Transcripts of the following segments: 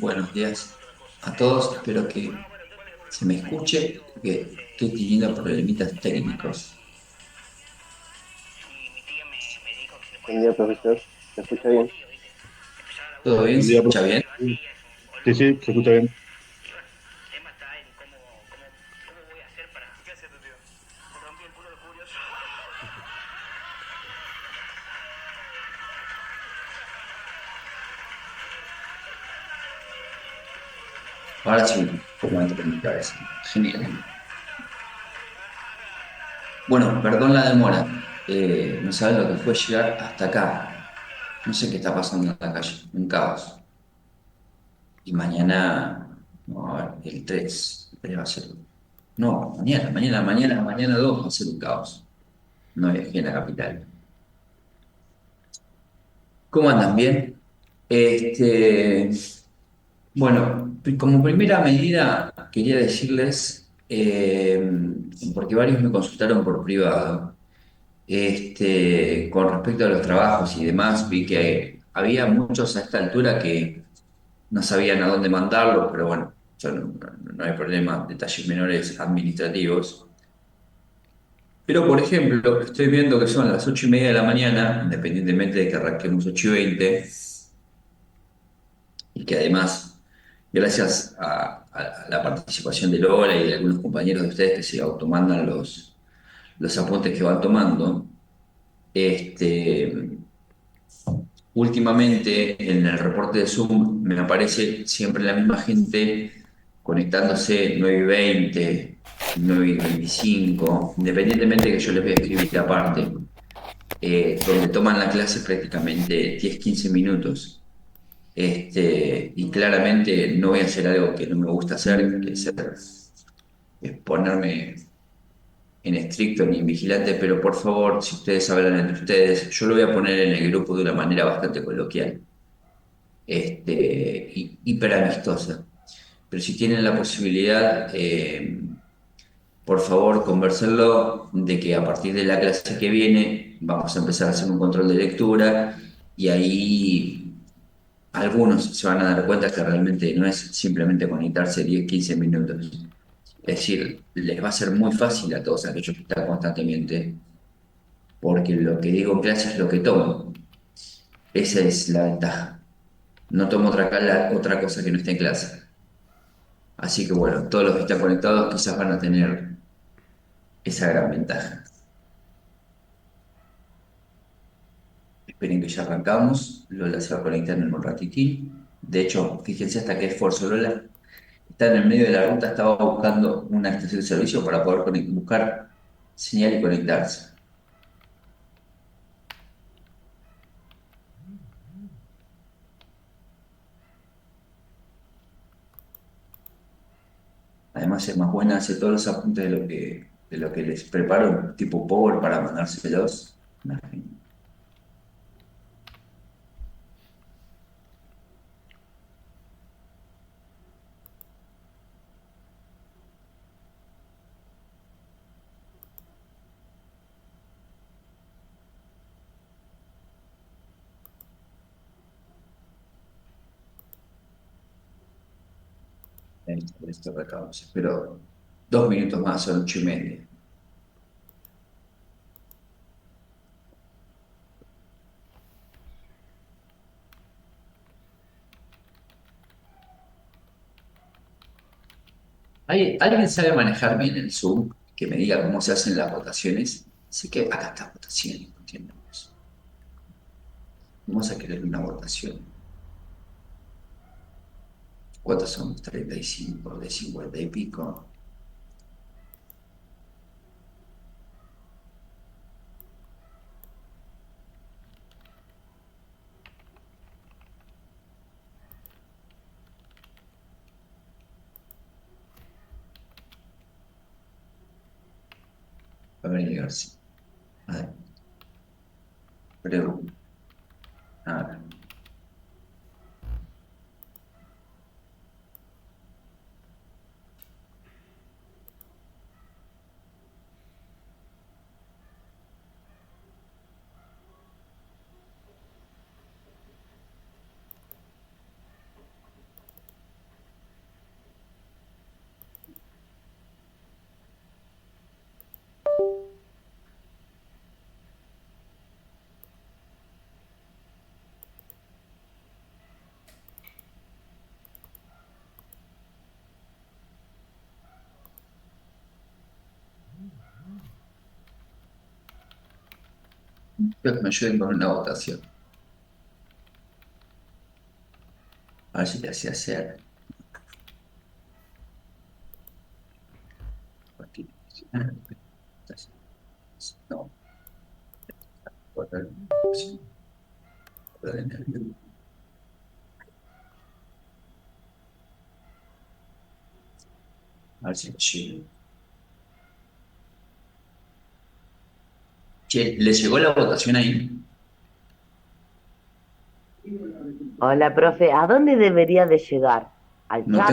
Buenos días a todos. Espero que se me escuche, porque estoy teniendo problemitas técnicos. Buen día, profesor. ¿Se escucha bien? ¿Todo bien? Buen ¿Se día, escucha profe. bien? Sí, sí, se escucha bien. Ahora sí, un poco más en mi cabeza. Genial. Bueno, perdón la demora. No saben lo que fue llegar hasta acá. No sé qué está pasando en la calle. Un caos. Y mañana, no, a ver, el 3 va a ser. No, mañana 2 va a ser un caos. No viajé en la capital. ¿Cómo andan? ¿Bien? Este, bueno, como primera medida quería decirles, porque varios me consultaron por privado, con respecto a los trabajos y demás, vi que había muchos a esta altura que no sabían a dónde mandarlos, pero bueno, yo no hay problema, detalles menores administrativos. Pero, por ejemplo, estoy viendo que son las 8:30 de la mañana, independientemente de que arranquemos 8:20, y que además, gracias a la participación de Lola y de algunos compañeros de ustedes que se automandan los apuntes que van tomando, este, últimamente en el reporte de Zoom me aparece siempre la misma gente conectándose 9:20, 9:25, independientemente que yo les voy a escribir aparte, donde toman la clase prácticamente 10-15 minutos. Y claramente no voy a hacer algo que no me gusta hacer, que es ponerme en estricto ni en vigilante, pero por favor, si ustedes hablan entre ustedes, yo lo voy a poner en el grupo de una manera bastante coloquial, y hiper amistosa. Pero si tienen la posibilidad, por favor, conversenlo de que a partir de la clase que viene vamos a empezar a hacer un control de lectura y ahí algunos se van a dar cuenta que realmente no es simplemente conectarse 10-15 minutos. Es decir, les va a ser muy fácil a todos aquellos que están constantemente, porque lo que digo en clase es lo que tomo. Esa es la ventaja. No tomo otra cosa que no esté en clase. Así que bueno, todos los que están conectados quizás van a tener esa gran ventaja. Esperen que ya arrancamos. Lola se va a conectar en un ratitín. De hecho, fíjense hasta qué esfuerzo. Lola está en el medio de la ruta, estaba buscando una estación de servicio para poder buscar señal y conectarse. Además es más buena, hace todos los apuntes de lo que les preparo, tipo Power para mandárselos. Una genia. Listo, recabamos. Espero 2 minutos más, son 8:30. ¿Alguien sabe manejar bien el Zoom? Que me diga cómo se hacen las votaciones. Sé que acá está votación, no entiendo eso. Vamos a querer una votación. ¿Cuántos son? 35 de 50 y pico. A ver, García. A ver, pregunta. A ver. Quiero que me ayuden con una votación. A ver si te hacía hacer. No, votar. Sí, a ver si me llega. Che, ¿le llegó la votación ahí? Hola, profe, ¿a dónde debería de llegar? ¿Al chat? No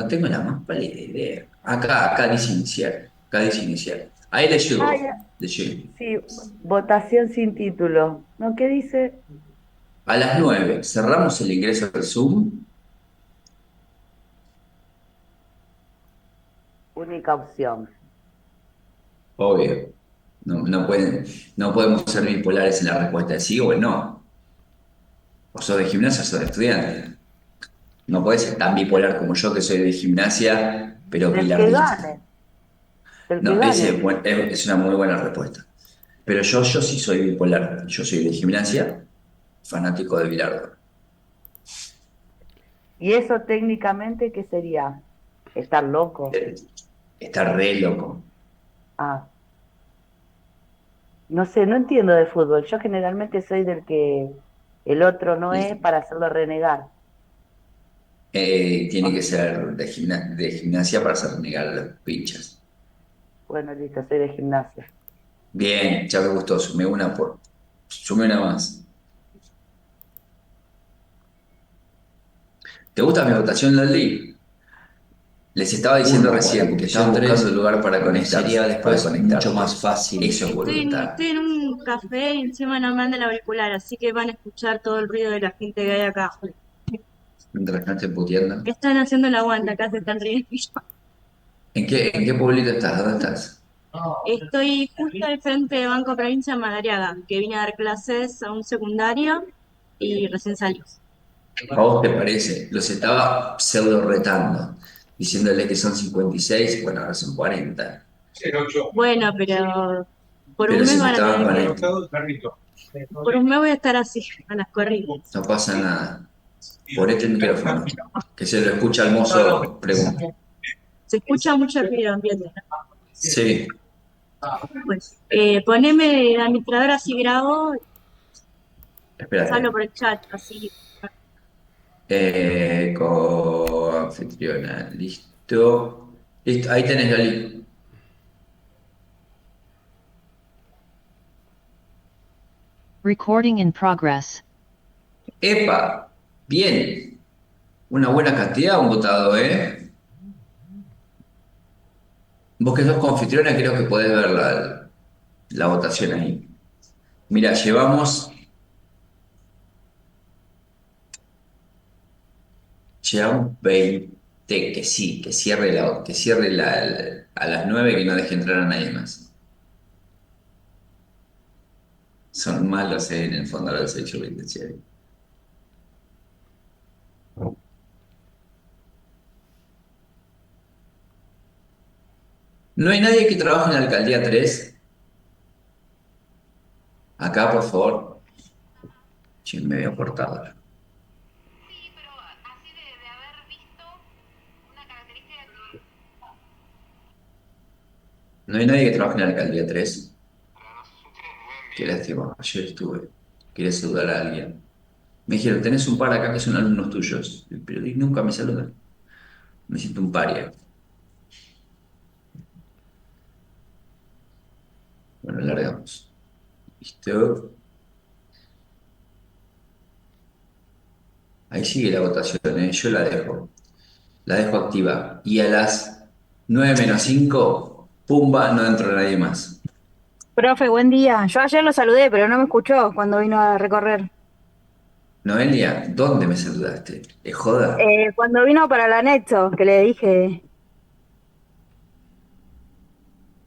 tengo la más pálida idea. Acá dice iniciar. Acá dice iniciar. Ahí le Ah, llegó. ya. Le llegó. Sí, votación sin título. ¿No? ¿Qué dice? A las 9 cerramos el ingreso al Zoom. Única opción. Obvio. No podemos ser bipolares en la respuesta de sí o el no. O sos de gimnasia o sos de estudiante. No podés ser tan bipolar como yo, que soy de gimnasia, pero Del que bilardista. gane, del que No, ese gane. es una muy buena respuesta. Pero yo sí soy bipolar. Yo soy de gimnasia, fanático de Bilardo. ¿Y eso técnicamente qué sería? ¿Estar loco? Eh, Está re loco. Ah, no sé, no entiendo de fútbol. Yo generalmente soy del que el otro no es para hacerlo renegar. Tiene que ser de gimnasia para hacer negar a los pinchas. Bueno, listo, soy de gimnasia. Bien, ya me gustó, sumé una más. ¿Te gusta mi votación, Lali? Les estaba diciendo recién que estaban buscando un lugar para conectarse. Sería después mucho más fácil. Eso es voluntad. Estoy en un café y encima no me anda el auricular, así que van a escuchar todo el ruido de la gente que hay acá. Mientras no estén puteando. Están haciendo el aguante, acá se están riendo. ¿En qué pueblito estás? ¿Dónde estás? Estoy justo al frente de Banco Provincia Madariaga, que vine a dar clases a un secundario y recién salí. ¿A vos te parece? Los estaba pseudo retando, diciéndole que son 56, bueno, ahora son 40. Bueno, pero por Pero un si mes me van a estaban tener conectando, por un mes voy a estar así, a las corridas. no pasa nada. Ponete el micrófono, que se lo escucha al mozo, pregunta. Se escucha mucho ruido ambiente, ¿no? Sí, Pues, poneme la administradora así grabo, les hablo espérate. por el chat, así. Anfitriona, listo. Listo, ahí tenés la lista. Recording in progress. ¡Epa! Bien. Una buena cantidad han votado, ¿eh? Vos que sos confitriona, creo que podés ver la votación ahí. Mira, llevamos 20, que sí, que cierre a las 9, que no deje entrar a nadie más. Son malos, en el fondo del servicio penitenciario. ¿No hay nadie que trabaje en la alcaldía 3? Acá, por favor. Che, me había cortado. ¿No hay nadie que trabaje en la alcaldía 3? Qué lástima, ayer estuve. Quería saludar a alguien. Me dijeron, tenés un par acá que son alumnos tuyos, pero nunca me saludan. Me siento un paria. Bueno, largamos. ¿Listo? Ahí sigue la votación, ¿eh? Yo la dejo. La dejo activa. Y a las 9 menos 5, pumba, no entra nadie más. Profe, buen día. Yo ayer lo saludé, pero no me escuchó cuando vino a recorrer. Noelia, ¿dónde me saludaste? ¿Es joda? Cuando vino para el anexo, que le dije,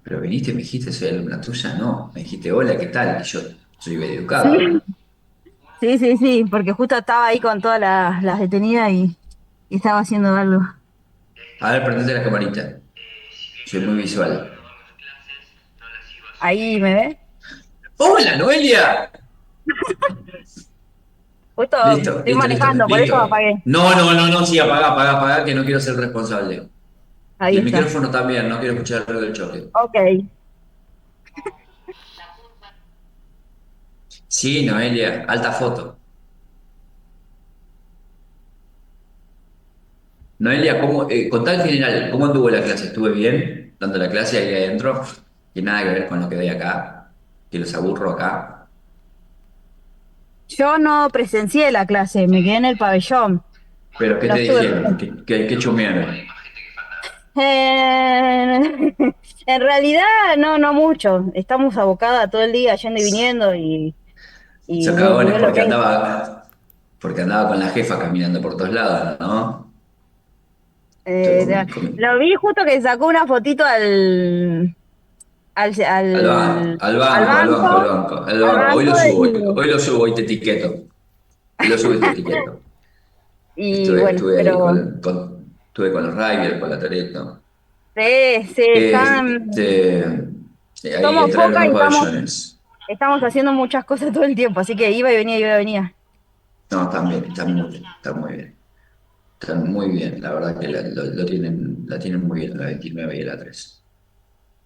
Pero viniste y me dijiste, soy alumna tuya. No, me dijiste, hola, ¿qué tal? Y yo soy sí, educado. sí, porque justo estaba ahí con todas las detenidas y estaba haciendo algo. A ver, prendete la camarita. Soy muy visual. Ahí me ve. ¡Hola, Noelia! Justo Listo, estoy listo, listo, manejando, por eso listo. apagué. No, no, no, no, sí, apagá, apagá, apagá, que no quiero ser responsable. Y Ahí el está. micrófono también, no quiero escuchar el ruido del choque. Ok. Sí, Noelia, alta foto. Noelia, contá en general, ¿cómo anduvo la clase? ¿Estuve bien dando la clase ahí adentro? Que nada que ver con lo que doy acá, que los aburro acá. Yo no presencié la clase, me quedé en el pabellón. Pero, ¿qué No te estuve dijeron? presente. ¿Qué chumearon? En realidad, no mucho. Estamos abocadas todo el día yendo y viniendo y Sacagones lo que es. porque andaba con la jefa caminando por todos lados, ¿no? Estoy Eh, la- lo vi justo que sacó una fotito al, Al, al, al al banco, al banco, al banco, banco, al al banco. banco Hoy lo subo, hoy te etiqueto. Hoy lo subo y te etiqueto. y bueno, Estuve ahí pero estuve con los Riders, con la Toretto. sí, Este, ahí somos entraron pocas los y pabellones. estamos haciendo muchas cosas todo el tiempo, así que iba y venía, iba y venía. No, están bien, están muy bien, están muy bien. Están muy bien, la verdad que la tienen muy bien la 29 y la 3.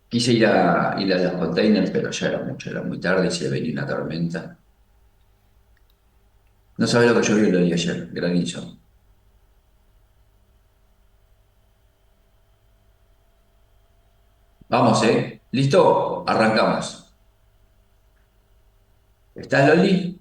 Quise ir a los containers, pero ya era mucho, era muy tarde y se venía una tormenta. No sabes lo que llovió lo de ayer, granizo. Vamos, ¿eh? ¿Listo? Arrancamos. ¿Estás, Loli?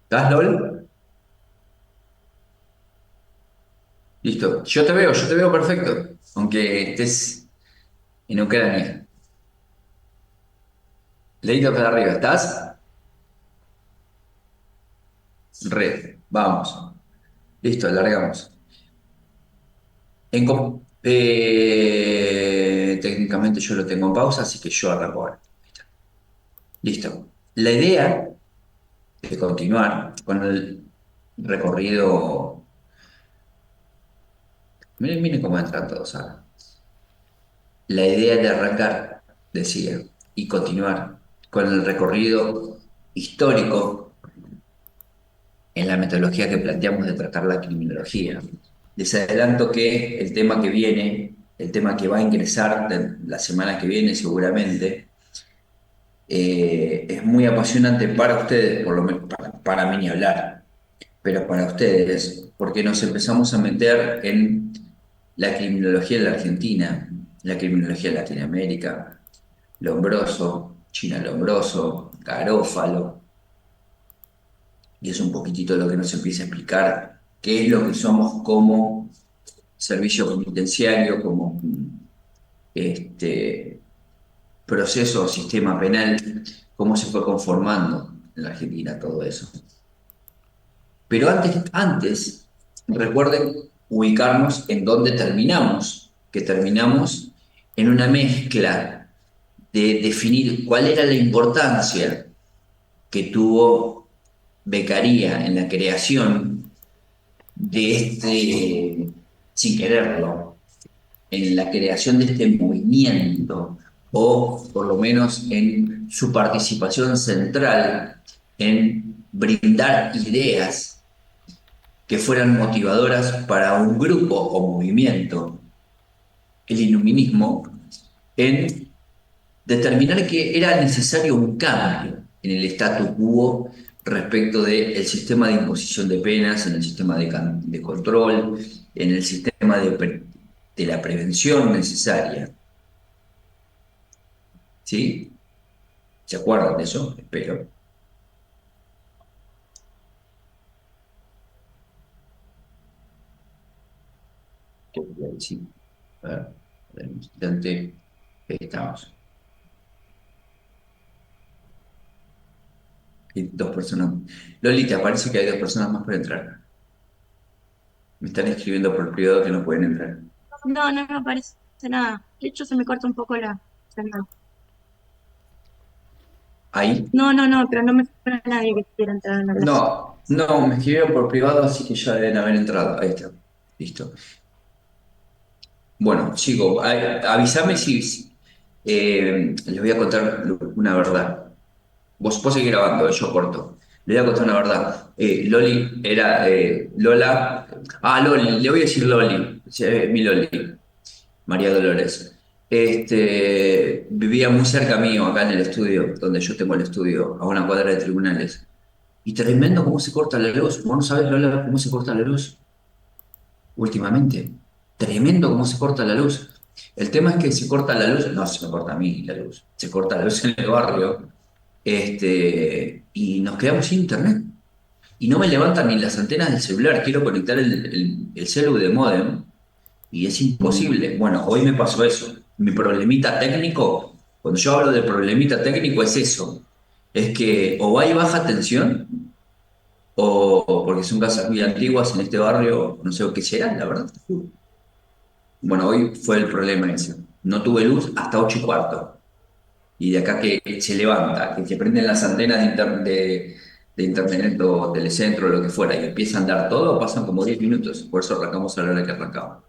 ¿Estás, Lol? Listo. Yo te veo perfecto. Aunque estés en Ucrania. Leído para arriba, ¿estás? Red. Vamos. Listo, largamos. Técnicamente yo lo tengo en pausa, así que yo arranco ahora. Listo. La idea de continuar con el recorrido. Miren cómo entran todos ahora. La idea de arrancar, decía, y continuar con el recorrido histórico en la metodología que planteamos de tratar la criminología. Les adelanto que el tema que viene, el tema que va a ingresar la semana que viene seguramente, es muy apasionante para ustedes, por lo menos para mí ni hablar, pero para ustedes, porque nos empezamos a meter en la criminología de la Argentina, la criminología de Latinoamérica, Lombroso, China Lombroso, Garófalo, y es un poquitito lo que nos empieza a explicar qué es lo que somos como servicio penitenciario, como este proceso o sistema penal, cómo se fue conformando en la Argentina todo eso. Pero antes, recuerden ubicarnos en dónde terminamos, que terminamos en una mezcla de definir cuál era la importancia que tuvo Beccaria en la creación de sin quererlo, en la creación de este movimiento, o por lo menos en su participación central en brindar ideas que fueran motivadoras para un grupo o movimiento, el iluminismo, en determinar que era necesario un cambio en el statu quo respecto del sistema de imposición de penas, en el sistema de control, en el sistema de la prevención necesaria. ¿Sí? ¿Se acuerdan de eso? Espero. Sí. A ver, un instante. Ahí estamos. Hay dos personas. Lolita, parece que hay dos personas más para entrar. Me están escribiendo por privado que no pueden entrar. No me parece nada. De hecho, se me corta un poco la señal. Ahí. No, pero no me suena a nadie que quiera entrar en la clase. No, me escribieron por privado, así que ya deben haber entrado. Ahí está. Listo. Bueno, chico, avísame si les voy a contar una verdad. Vos seguís grabando, yo corto. Le voy a contar una verdad. Loli era Lola. Ah, Loli, le voy a decir Loli. Sí, mi Loli, María Dolores. Vivía muy cerca mío, acá en el estudio, donde yo tengo el estudio, a una cuadra de tribunales. Y tremendo cómo se corta la luz. ¿Vos no sabés, Lola, cómo se corta la luz últimamente? Tremendo cómo se corta la luz. El tema es que se corta la luz, no se me corta a mí la luz, se corta la luz en el barrio, y nos quedamos sin internet. Y no me levantan ni las antenas del celular, quiero conectar el celu de módem y es imposible. Bueno, hoy me pasó eso. Mi problemita técnico, cuando yo hablo de problemita técnico es eso, es que o hay baja tensión o porque son casas muy antiguas en este barrio, no sé qué será, la verdad. Te juro. Bueno, hoy fue el problema ese. No tuve luz hasta 8:15. Y de acá que se levanta, que se prenden las antenas de internet o telecentro o lo que fuera y empieza a andar todo, pasan como 10 minutos. Por eso arrancamos a la hora que arrancamos.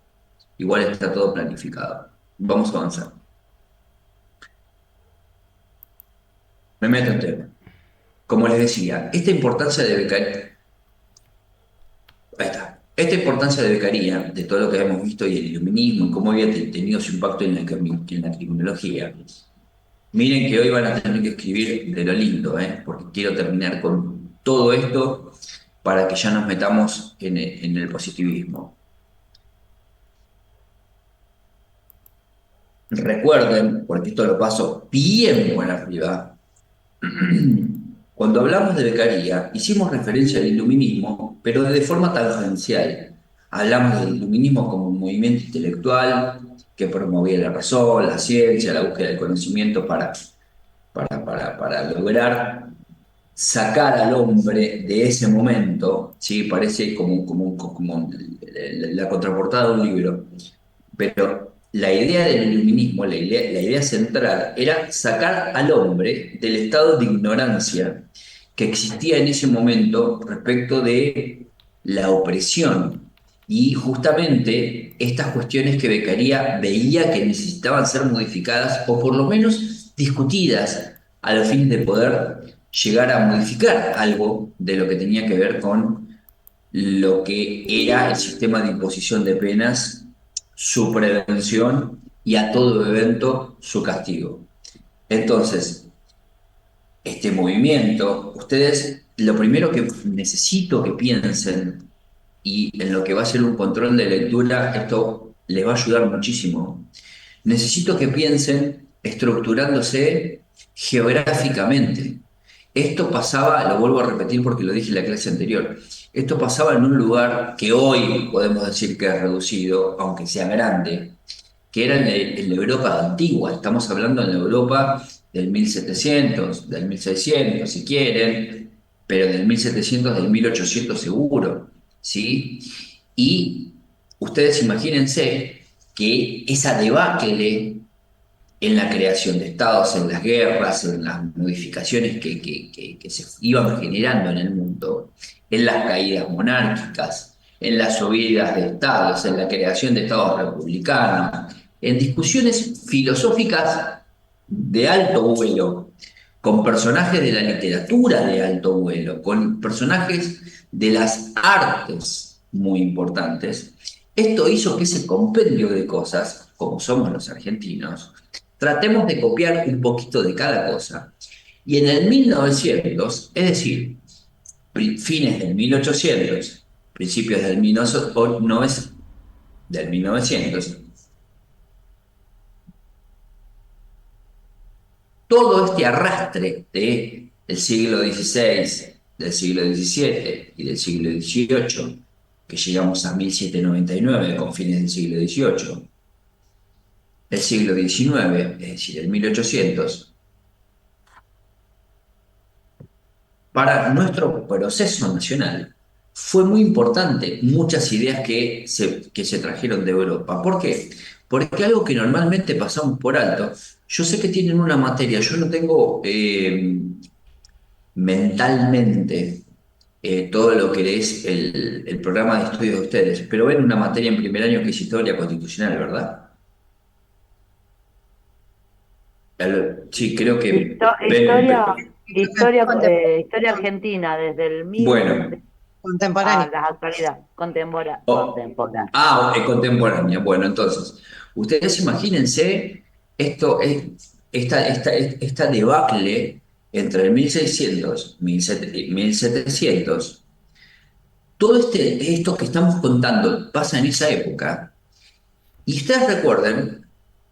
Igual está todo planificado. Vamos a avanzar. Me meto en tema. Como les decía, esta importancia de becaría, ahí está. Esta importancia de becaría, de todo lo que hemos visto y el iluminismo y cómo había tenido su impacto en la criminología. Miren que hoy van a tener que escribir de lo lindo, porque quiero terminar con todo esto para que ya nos metamos en el positivismo. Recuerden, porque esto lo paso bien por arriba, cuando hablamos de becaría, hicimos referencia al iluminismo, pero de forma tangencial. Hablamos del iluminismo como un movimiento intelectual que promovía la razón, la ciencia, la búsqueda del conocimiento para lograr sacar al hombre de ese momento, ¿sí? Parece como la contraportada de un libro, pero la idea del iluminismo, la idea central, era sacar al hombre del estado de ignorancia que existía en ese momento respecto de la opresión. Y justamente estas cuestiones que Beccaria veía que necesitaban ser modificadas o por lo menos discutidas a los fines de poder llegar a modificar algo de lo que tenía que ver con lo que era el sistema de imposición de penas, su prevención y a todo evento su castigo. Entonces, este movimiento, ustedes lo primero que necesito que piensen y en lo que va a ser un control de lectura, esto les va a ayudar muchísimo. Necesito que piensen estructurándose geográficamente. Esto pasaba, lo vuelvo a repetir porque lo dije en la clase anterior, esto pasaba en un lugar que hoy podemos decir que es reducido, aunque sea grande, que era en la Europa antigua. Estamos hablando en la Europa del 1700, del 1600, si quieren, pero del 1700, del 1800 seguro, ¿sí? Y ustedes imagínense que esa debacle en la creación de estados, en las guerras, en las modificaciones que se iban generando en el mundo, en las caídas monárquicas, en las subidas de estados, en la creación de estados republicanos, en discusiones filosóficas de alto vuelo, con personajes de la literatura de alto vuelo, con personajes de las artes muy importantes. Esto hizo que ese compendio de cosas, como somos los argentinos, tratemos de copiar un poquito de cada cosa. Y en el 1900, es decir, fines del 1800, principios del 1900, todo este arrastre del siglo XVI, del siglo XVII y del siglo XVIII, que llegamos a 1799 con fines del siglo XVIII, el siglo XIX, es decir, el 1800, para nuestro proceso nacional fue muy importante muchas ideas que se trajeron de Europa. ¿Por qué? porque algo que normalmente pasamos por alto, yo sé que tienen una materia, yo no tengo mentalmente todo lo que es el programa de estudio de ustedes, pero ven una materia en primer año que es historia constitucional, ¿verdad? Sí, creo que Historia, ven. historia argentina, desde el Bueno, 1000 a Contemporáneo. la actualidad, oh, contemporánea. contemporánea. Bueno, entonces, ustedes imagínense esto, esta debacle entre el 1600, 1700. Todo esto que estamos contando pasa en esa época. Y ustedes recuerden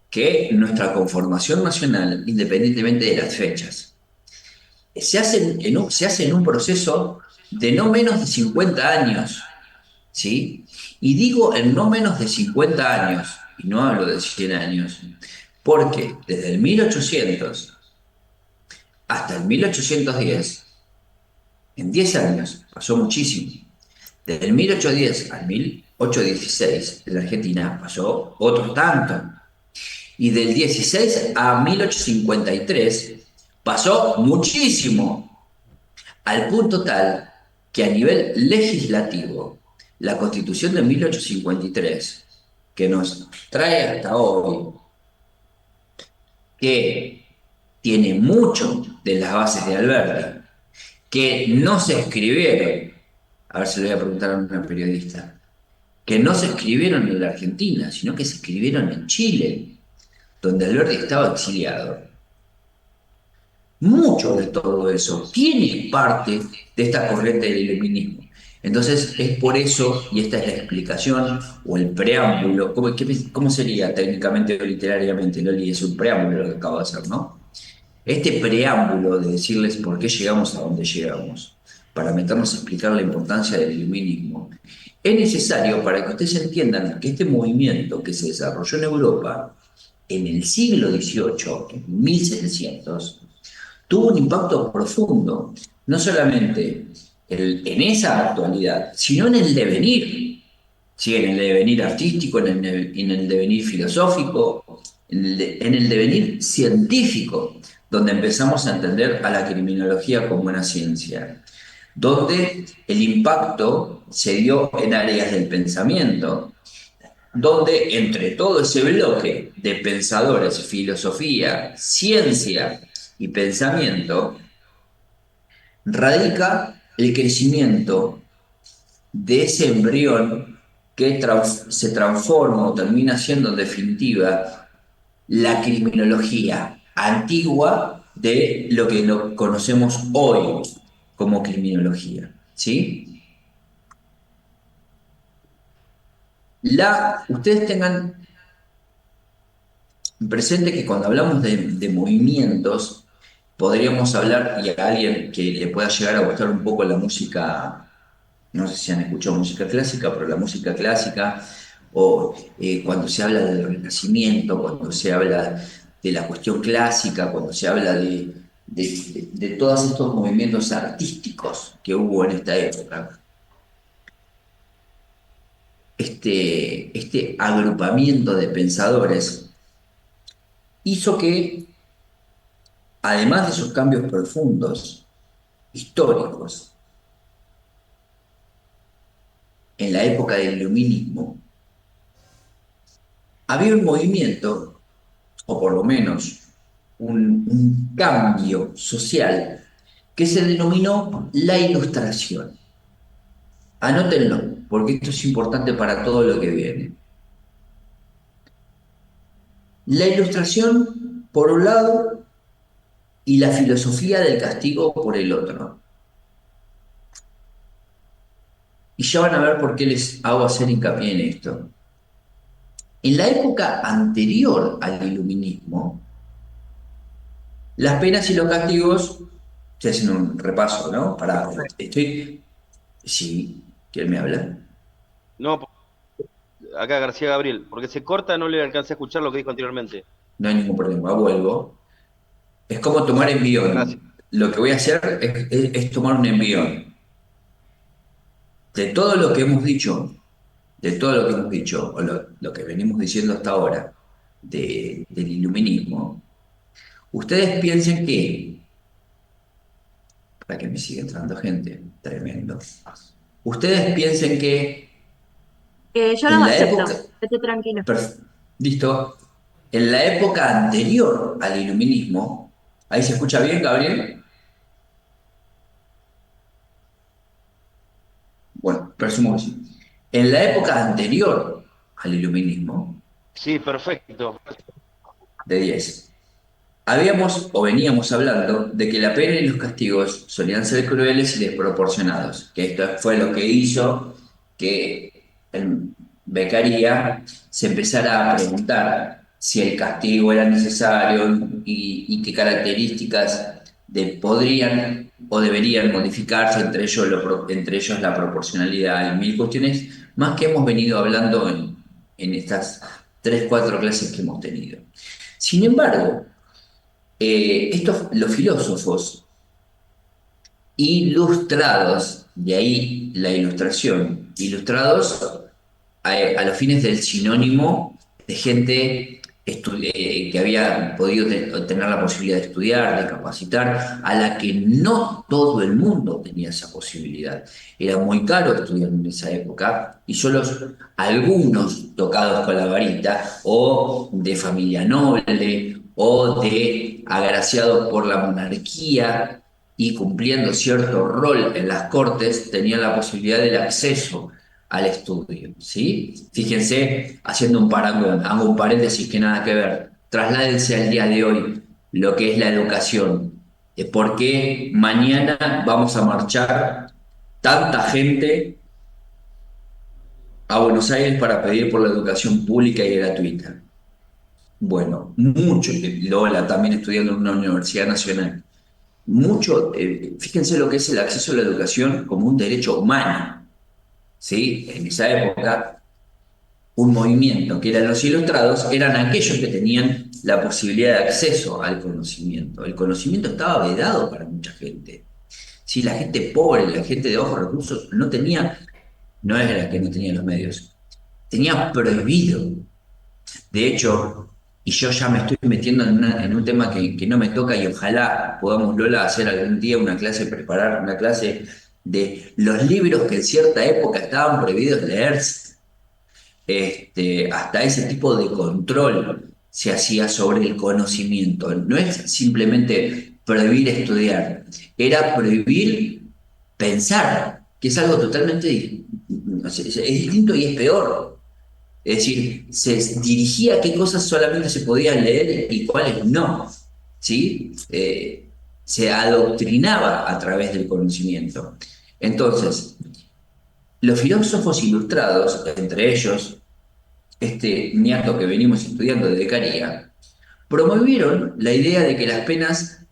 que nuestra conformación nacional, independientemente de las fechas, se hace en un proceso de no menos de 50 años, ¿sí? Y digo en no menos de 50 años, y no hablo de 100 años, porque desde el 1800 hasta el 1810, en 10 años, pasó muchísimo. Desde el 1810 al 1816, en la Argentina pasó otro tanto. Y del 16 a 1853 pasó muchísimo, al punto tal que a nivel legislativo, la Constitución de 1853, que nos trae hasta hoy, que tiene mucho de las bases de Alberti, que no se escribieron, a ver si le voy a preguntar a una periodista, que no se escribieron en la Argentina, sino que se escribieron en Chile, donde Alberti estaba exiliado. Mucho de todo eso tiene parte de esta corriente del iluminismo. Entonces es por eso, y esta es la explicación o el preámbulo, ¿cómo sería técnicamente o literariamente, Loli? Es un preámbulo lo que acabo de hacer, ¿no? Este preámbulo de decirles por qué llegamos a donde llegamos, para meternos a explicar la importancia del iluminismo, es necesario para que ustedes entiendan que este movimiento que se desarrolló en Europa en el siglo XVIII, en 1700, tuvo un impacto profundo, no solamente en esa actualidad, sino en el devenir, ¿sí? En el devenir artístico, en el devenir filosófico, en el devenir científico, donde empezamos a entender a la criminología como una ciencia, donde el impacto se dio en áreas del pensamiento, donde entre todo ese bloque de pensadores, filosofía, ciencia y pensamiento, radica el crecimiento de ese embrión que se transforma o termina siendo en definitiva la criminología antigua de lo que conocemos hoy como criminología, ¿sí? Ustedes tengan presente que cuando hablamos de movimientos, podríamos hablar, y a alguien que le pueda llegar a gustar un poco la música, no sé si han escuchado música clásica, pero la música clásica, o cuando se habla del Renacimiento, cuando se habla de la cuestión clásica, cuando se habla de todos estos movimientos artísticos que hubo en esta época, este agrupamiento de pensadores hizo que, además de esos cambios profundos, históricos, en la época del iluminismo, había un movimiento, o por lo menos un cambio social, que se denominó la Ilustración. Anótenlo, porque esto es importante para todo lo que viene. La Ilustración, por un lado, y la filosofía del castigo por el otro. Y ya van a ver por qué les hago hacer hincapié en esto. En la época anterior al iluminismo, las penas y los castigos, se hacen un repaso, ¿no? Sí, ¿quién me habla? No, acá García Gabriel, porque se corta, no le alcancé a escuchar lo que dijo anteriormente. No hay ningún problema, vuelvo. Es como tomar Gracias. envión. Lo que voy a hacer es tomar un envión de todo lo que hemos dicho de todo lo que hemos dicho, o lo que venimos diciendo hasta ahora, del iluminismo, ustedes piensen que, para que me siga entrando gente, tremendo, ustedes piensen que Yo los en la acepto, época, esté tranquilo. listo, en la época anterior al iluminismo, ¿ahí se escucha bien, Gabriel? Bueno, presumo que sí. En la época anterior al iluminismo, Sí, perfecto. de 10, habíamos o veníamos hablando de que la pena y los castigos solían ser crueles y desproporcionados, que esto fue lo que hizo que el Beccaria se empezara a preguntar si el castigo era necesario y qué características podrían o deberían modificarse, entre ellos la proporcionalidad y mil cuestiones más que hemos venido hablando en estas 3, 4 clases que hemos tenido. Sin embargo, los filósofos ilustrados, de ahí la ilustración, ilustrados a los fines del sinónimo de gente que había podido tener la posibilidad de estudiar, de capacitar, a la que no todo el mundo tenía esa posibilidad. Era muy caro estudiar en esa época y solo algunos tocados con la varita o de familia noble o de agraciados por la monarquía y cumpliendo cierto rol en las cortes tenían la posibilidad del acceso al estudio, ¿sí? Fíjense, haciendo hago un paréntesis que nada que ver, trasládense al día de hoy lo que es la educación. ¿Por qué mañana vamos a marchar tanta gente a Buenos Aires para pedir por la educación pública y gratuita? Bueno, mucho, Lola también estudiando en una universidad nacional, mucho, fíjense lo que es el acceso a la educación como un derecho humano, ¿sí? En esa época, un movimiento que eran los ilustrados, eran aquellos que tenían la posibilidad de acceso al conocimiento. El conocimiento estaba vedado para mucha gente. Si la gente pobre, la gente de bajos recursos, no tenía, no era que no tenía los medios, tenía prohibido. De hecho, y yo ya me estoy metiendo en un tema que no me toca y ojalá podamos, Lola, hacer algún día una clase, preparar una clase de los libros que en cierta época estaban prohibidos leerse. Hasta ese tipo de control se hacía sobre el conocimiento. No es simplemente prohibir estudiar, era prohibir pensar, que es algo totalmente es distinto y es peor. Es decir, se dirigía a qué cosas solamente se podían leer y cuáles no, ¿sí? Se adoctrinaba a través del conocimiento. Entonces, los filósofos ilustrados, entre ellos este niato que venimos estudiando de Beccaria, promovieron la idea de que las penas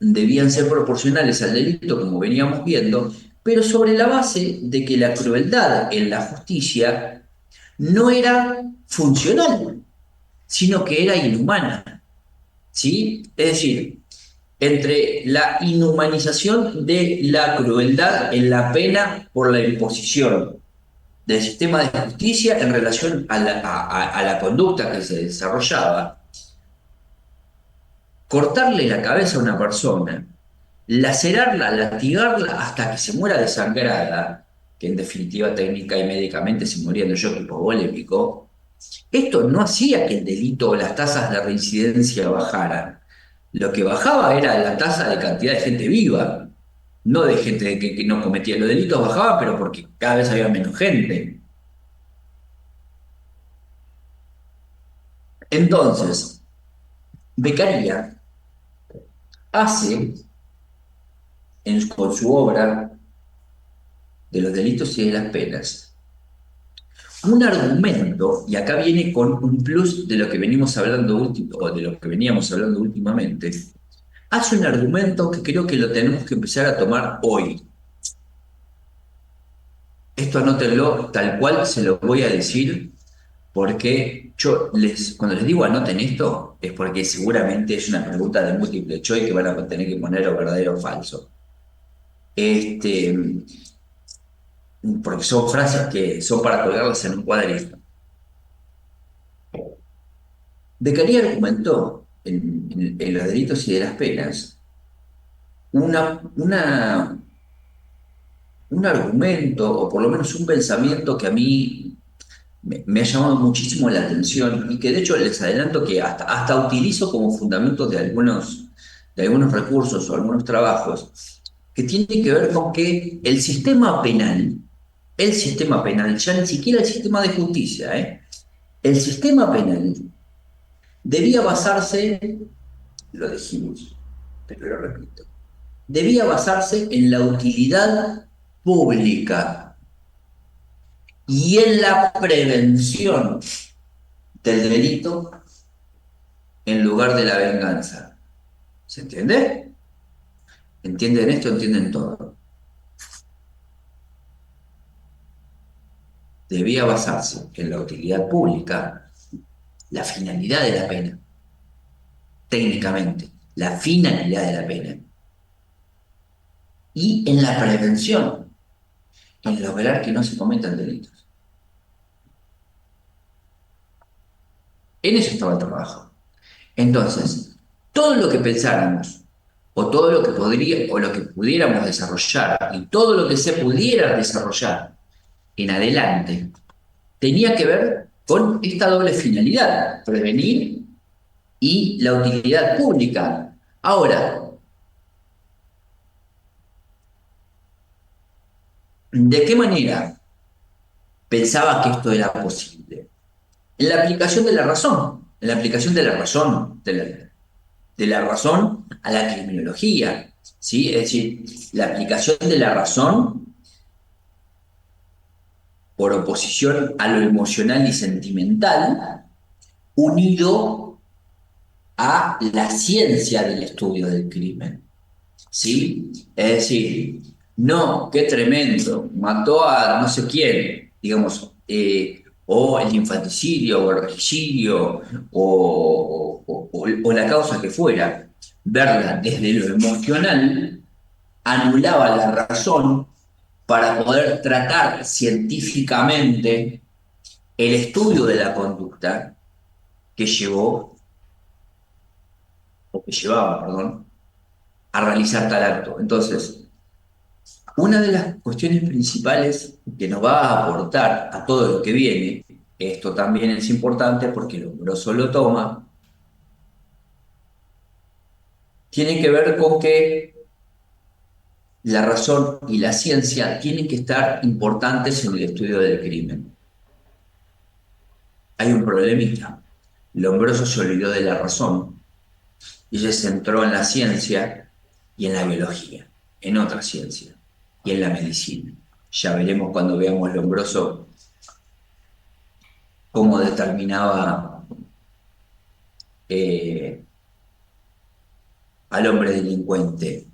debían ser proporcionales al delito, como veníamos viendo, pero sobre la base de que la crueldad en la justicia no era funcional, sino que era inhumana, ¿sí? Es decir, entre la inhumanización de la crueldad en la pena por la imposición del sistema de justicia en relación a la conducta que se desarrollaba, cortarle la cabeza a una persona, lacerarla, latigarla hasta que se muera desangrada, que en definitiva técnica y médicamente se moría de shock hipovolémico, esto no hacía que el delito o las tasas de reincidencia bajaran. Lo que bajaba era la tasa de cantidad de gente viva, no de gente que no cometía los delitos, bajaba, pero porque cada vez había menos gente. Entonces, Beccaria hace con su obra de los delitos y de las penas un argumento, y acá viene con un plus de lo que venimos hablando o de lo que veníamos hablando últimamente, hace un argumento que creo que lo tenemos que empezar a tomar hoy. Esto anótenlo tal cual se lo voy a decir, porque cuando les digo anoten esto, es porque seguramente es una pregunta de múltiple choice que van a tener que poner o verdadero o falso. porque son frases que son para colgarlas en un cuadrito. Beccaria argumentó en Los delitos y de las penas una, una, un argumento, o por lo menos un pensamiento que a mí me ha llamado muchísimo la atención y que de hecho les adelanto que hasta utilizo como fundamento de algunos recursos o algunos trabajos, que tiene que ver con que el sistema penal, ya ni siquiera el sistema de justicia, el sistema penal debía basarse, lo dijimos, pero lo repito, debía basarse en la utilidad pública y en la prevención del delito en lugar de la venganza. ¿Se entiende? ¿Entienden esto? ¿Entienden todo? Debía basarse en la utilidad pública, la finalidad de la pena, técnicamente, la finalidad de la pena, y en la prevención, en lograr que no se cometan delitos. En eso estaba el trabajo. Entonces, todo lo que pensáramos, o todo lo que podría, o lo que pudiéramos desarrollar, y todo lo que se pudiera desarrollar en adelante, tenía que ver con esta doble finalidad, prevenir y la utilidad pública. Ahora, ¿de qué manera pensaba que esto era posible? En la aplicación de la razón, en la aplicación de la razón, de la razón a la criminología, ¿sí? Es decir, la aplicación de la razón por oposición a lo emocional y sentimental, unido a la ciencia del estudio del crimen, ¿sí? Es decir, no, qué tremendo, mató a no sé quién, digamos, o el infanticidio, o el regicidio, o la causa que fuera, verla desde lo emocional, anulaba la razón para poder tratar científicamente el estudio de la conducta que llevó, o que llevaba, perdón, a realizar tal acto. Entonces, una de las cuestiones principales que nos va a aportar a todo lo que viene, esto también es importante porque Lombroso lo toma, tiene que ver con que la razón y la ciencia tienen que estar importantes en el estudio del crimen. Hay un problemita. Lombroso se olvidó de la razón y se centró en la ciencia y en la biología, en otra ciencia y en la medicina. Ya veremos cuando veamos Lombroso cómo determinaba al hombre delincuente.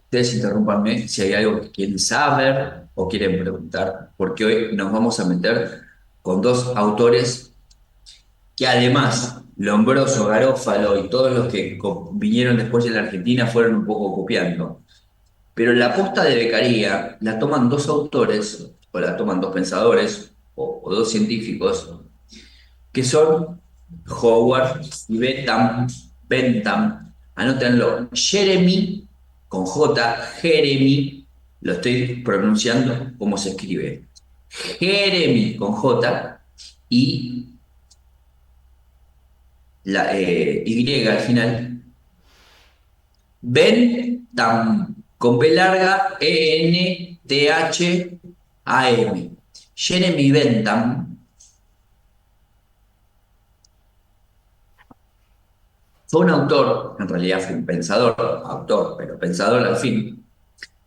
Ustedes interrúmpanme si hay algo que quieren saber o quieren preguntar, porque hoy nos vamos a meter con dos autores que además Lombroso, Garófalo y todos los que vinieron después de la Argentina fueron un poco copiando. Pero la posta de Beccaria la toman dos autores, o la toman dos pensadores, o dos científicos, que son Howard y Bentham, anótenlo, Jeremy, con J, Jeremy, lo estoy pronunciando como se escribe, Jeremy con J, y la Y al final, Bentham, con B larga, Entham. Jeremy Bentham fue un autor, en realidad fue un pensador, autor, pero pensador al fin,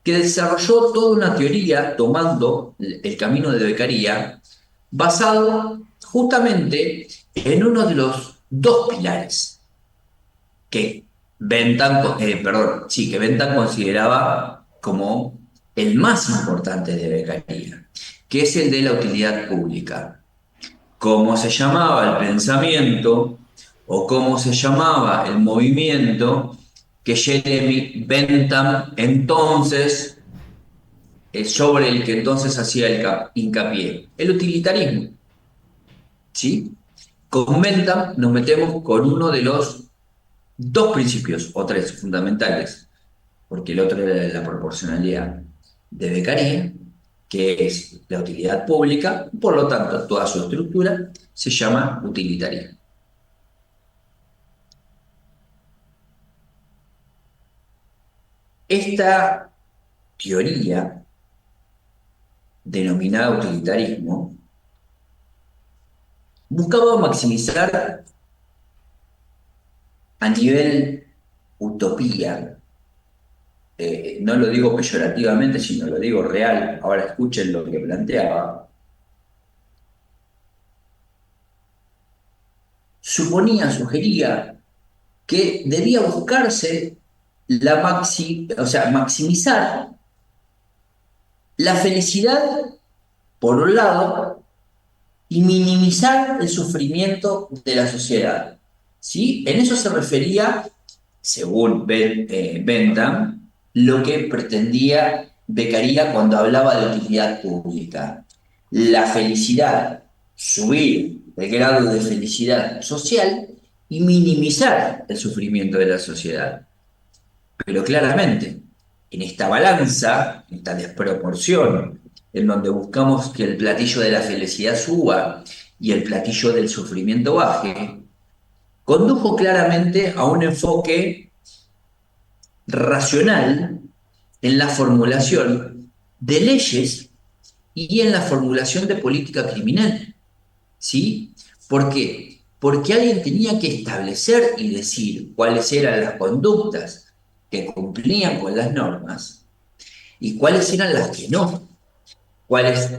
que desarrolló toda una teoría tomando el camino de Beccaria, basado justamente en uno de los dos pilares que que Bentham consideraba como el más importante de Beccaria, que es el de la utilidad pública. Cómo se llamaba el pensamiento o cómo se llamaba el movimiento que Jeremy Bentham entonces, sobre el que entonces hacía el hincapié, el utilitarismo, ¿sí? Con Bentham nos metemos con uno de los dos principios, o tres fundamentales, porque el otro era la proporcionalidad de Beccaria, que es la utilidad pública, por lo tanto, toda su estructura se llama utilitarismo. Esta teoría, denominada utilitarismo, buscaba maximizar a nivel utopía, no lo digo peyorativamente, sino lo digo real, ahora escuchen lo que planteaba, sugería que debía buscarse maximizar la felicidad, por un lado, y minimizar el sufrimiento de la sociedad. ¿Sí? En eso se refería, según Bentham, lo que pretendía Beccaria cuando hablaba de utilidad pública. La felicidad, subir el grado de felicidad social y minimizar el sufrimiento de la sociedad. Pero claramente, en esta balanza, en esta desproporción, en donde buscamos que el platillo de la felicidad suba y el platillo del sufrimiento baje, condujo claramente a un enfoque racional en la formulación de leyes y en la formulación de política criminal. ¿Sí? ¿Por qué? Porque alguien tenía que establecer y decir cuáles eran las conductas que cumplían con las normas y cuáles eran las que no. Cuáles,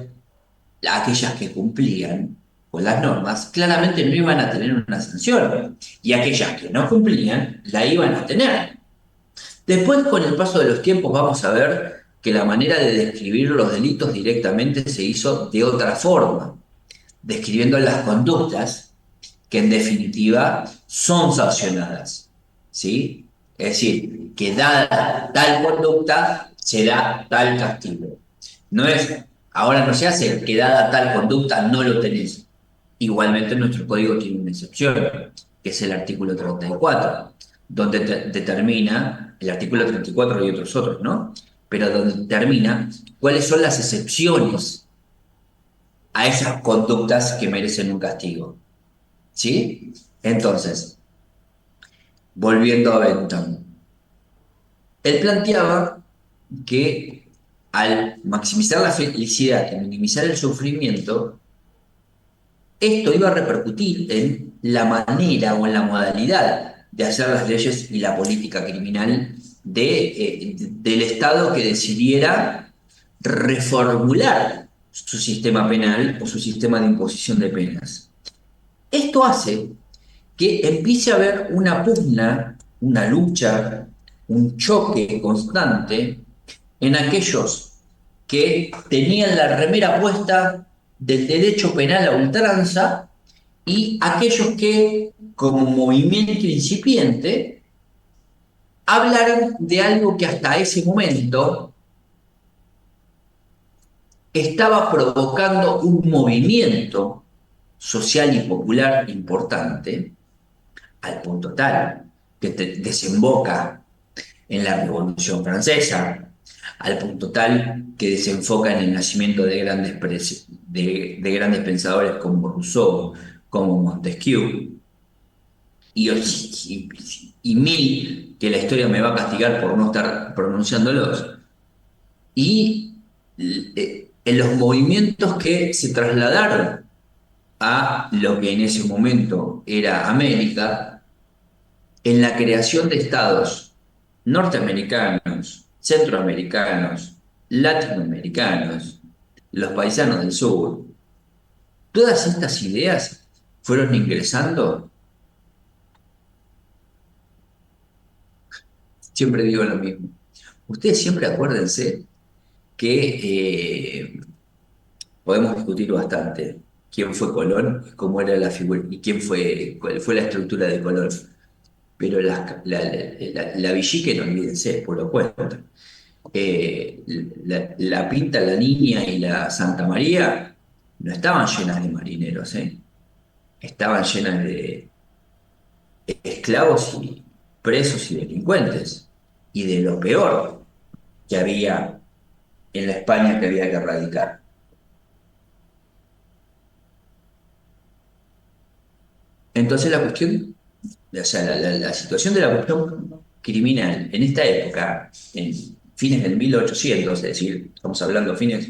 aquellas que cumplían con las normas, claramente no iban a tener una sanción, y aquellas que no cumplían, la iban a tener. Después, con el paso de los tiempos, vamos a ver que la manera de describir los delitos directamente se hizo de otra forma, describiendo las conductas que en definitiva son sancionadas, ¿sí? Es decir, que dada tal conducta se da tal castigo. No es, ahora no se hace que dada tal conducta no lo tenés. Igualmente nuestro código tiene una excepción, que es el artículo 34, donde determina, el artículo 34 y otros, ¿no? Pero donde determina cuáles son las excepciones a esas conductas que merecen un castigo. ¿Sí? Entonces, volviendo a Bentham, él planteaba que al maximizar la felicidad y minimizar el sufrimiento, esto iba a repercutir en la manera o en la modalidad de hacer las leyes y la política criminal del Estado que decidiera reformular su sistema penal o su sistema de imposición de penas. Esto hace que empiece a haber una pugna, una lucha, un choque constante en aquellos que tenían la remera puesta del derecho penal a ultranza y aquellos que, como movimiento incipiente, hablaron de algo que hasta ese momento estaba provocando un movimiento social y popular importante, al punto tal que desemboca en la Revolución Francesa, al punto tal que desenfoca en el nacimiento de grandes pensadores como Rousseau, como Montesquieu, y mil que la historia me va a castigar por no estar pronunciándolos, y en los movimientos que se trasladaron a lo que en ese momento era América, en la creación de estados norteamericanos, centroamericanos, latinoamericanos, los paisanos del sur. Todas estas ideas fueron ingresando. Siempre digo lo mismo. Ustedes siempre acuérdense que podemos discutir bastante quién fue Colón, cómo era la figura y cuál fue la estructura de Colón. pero la Villique, no olvídense, por lo cuento. La Pinta, la Niña y la Santa María no estaban llenas de marineros, ¿eh? Estaban llenas de esclavos y presos y delincuentes, y de lo peor que había en la España que había que erradicar. Entonces la cuestión, o sea, la situación de la cuestión criminal en esta época, en fines del 1800, es decir, estamos hablando fines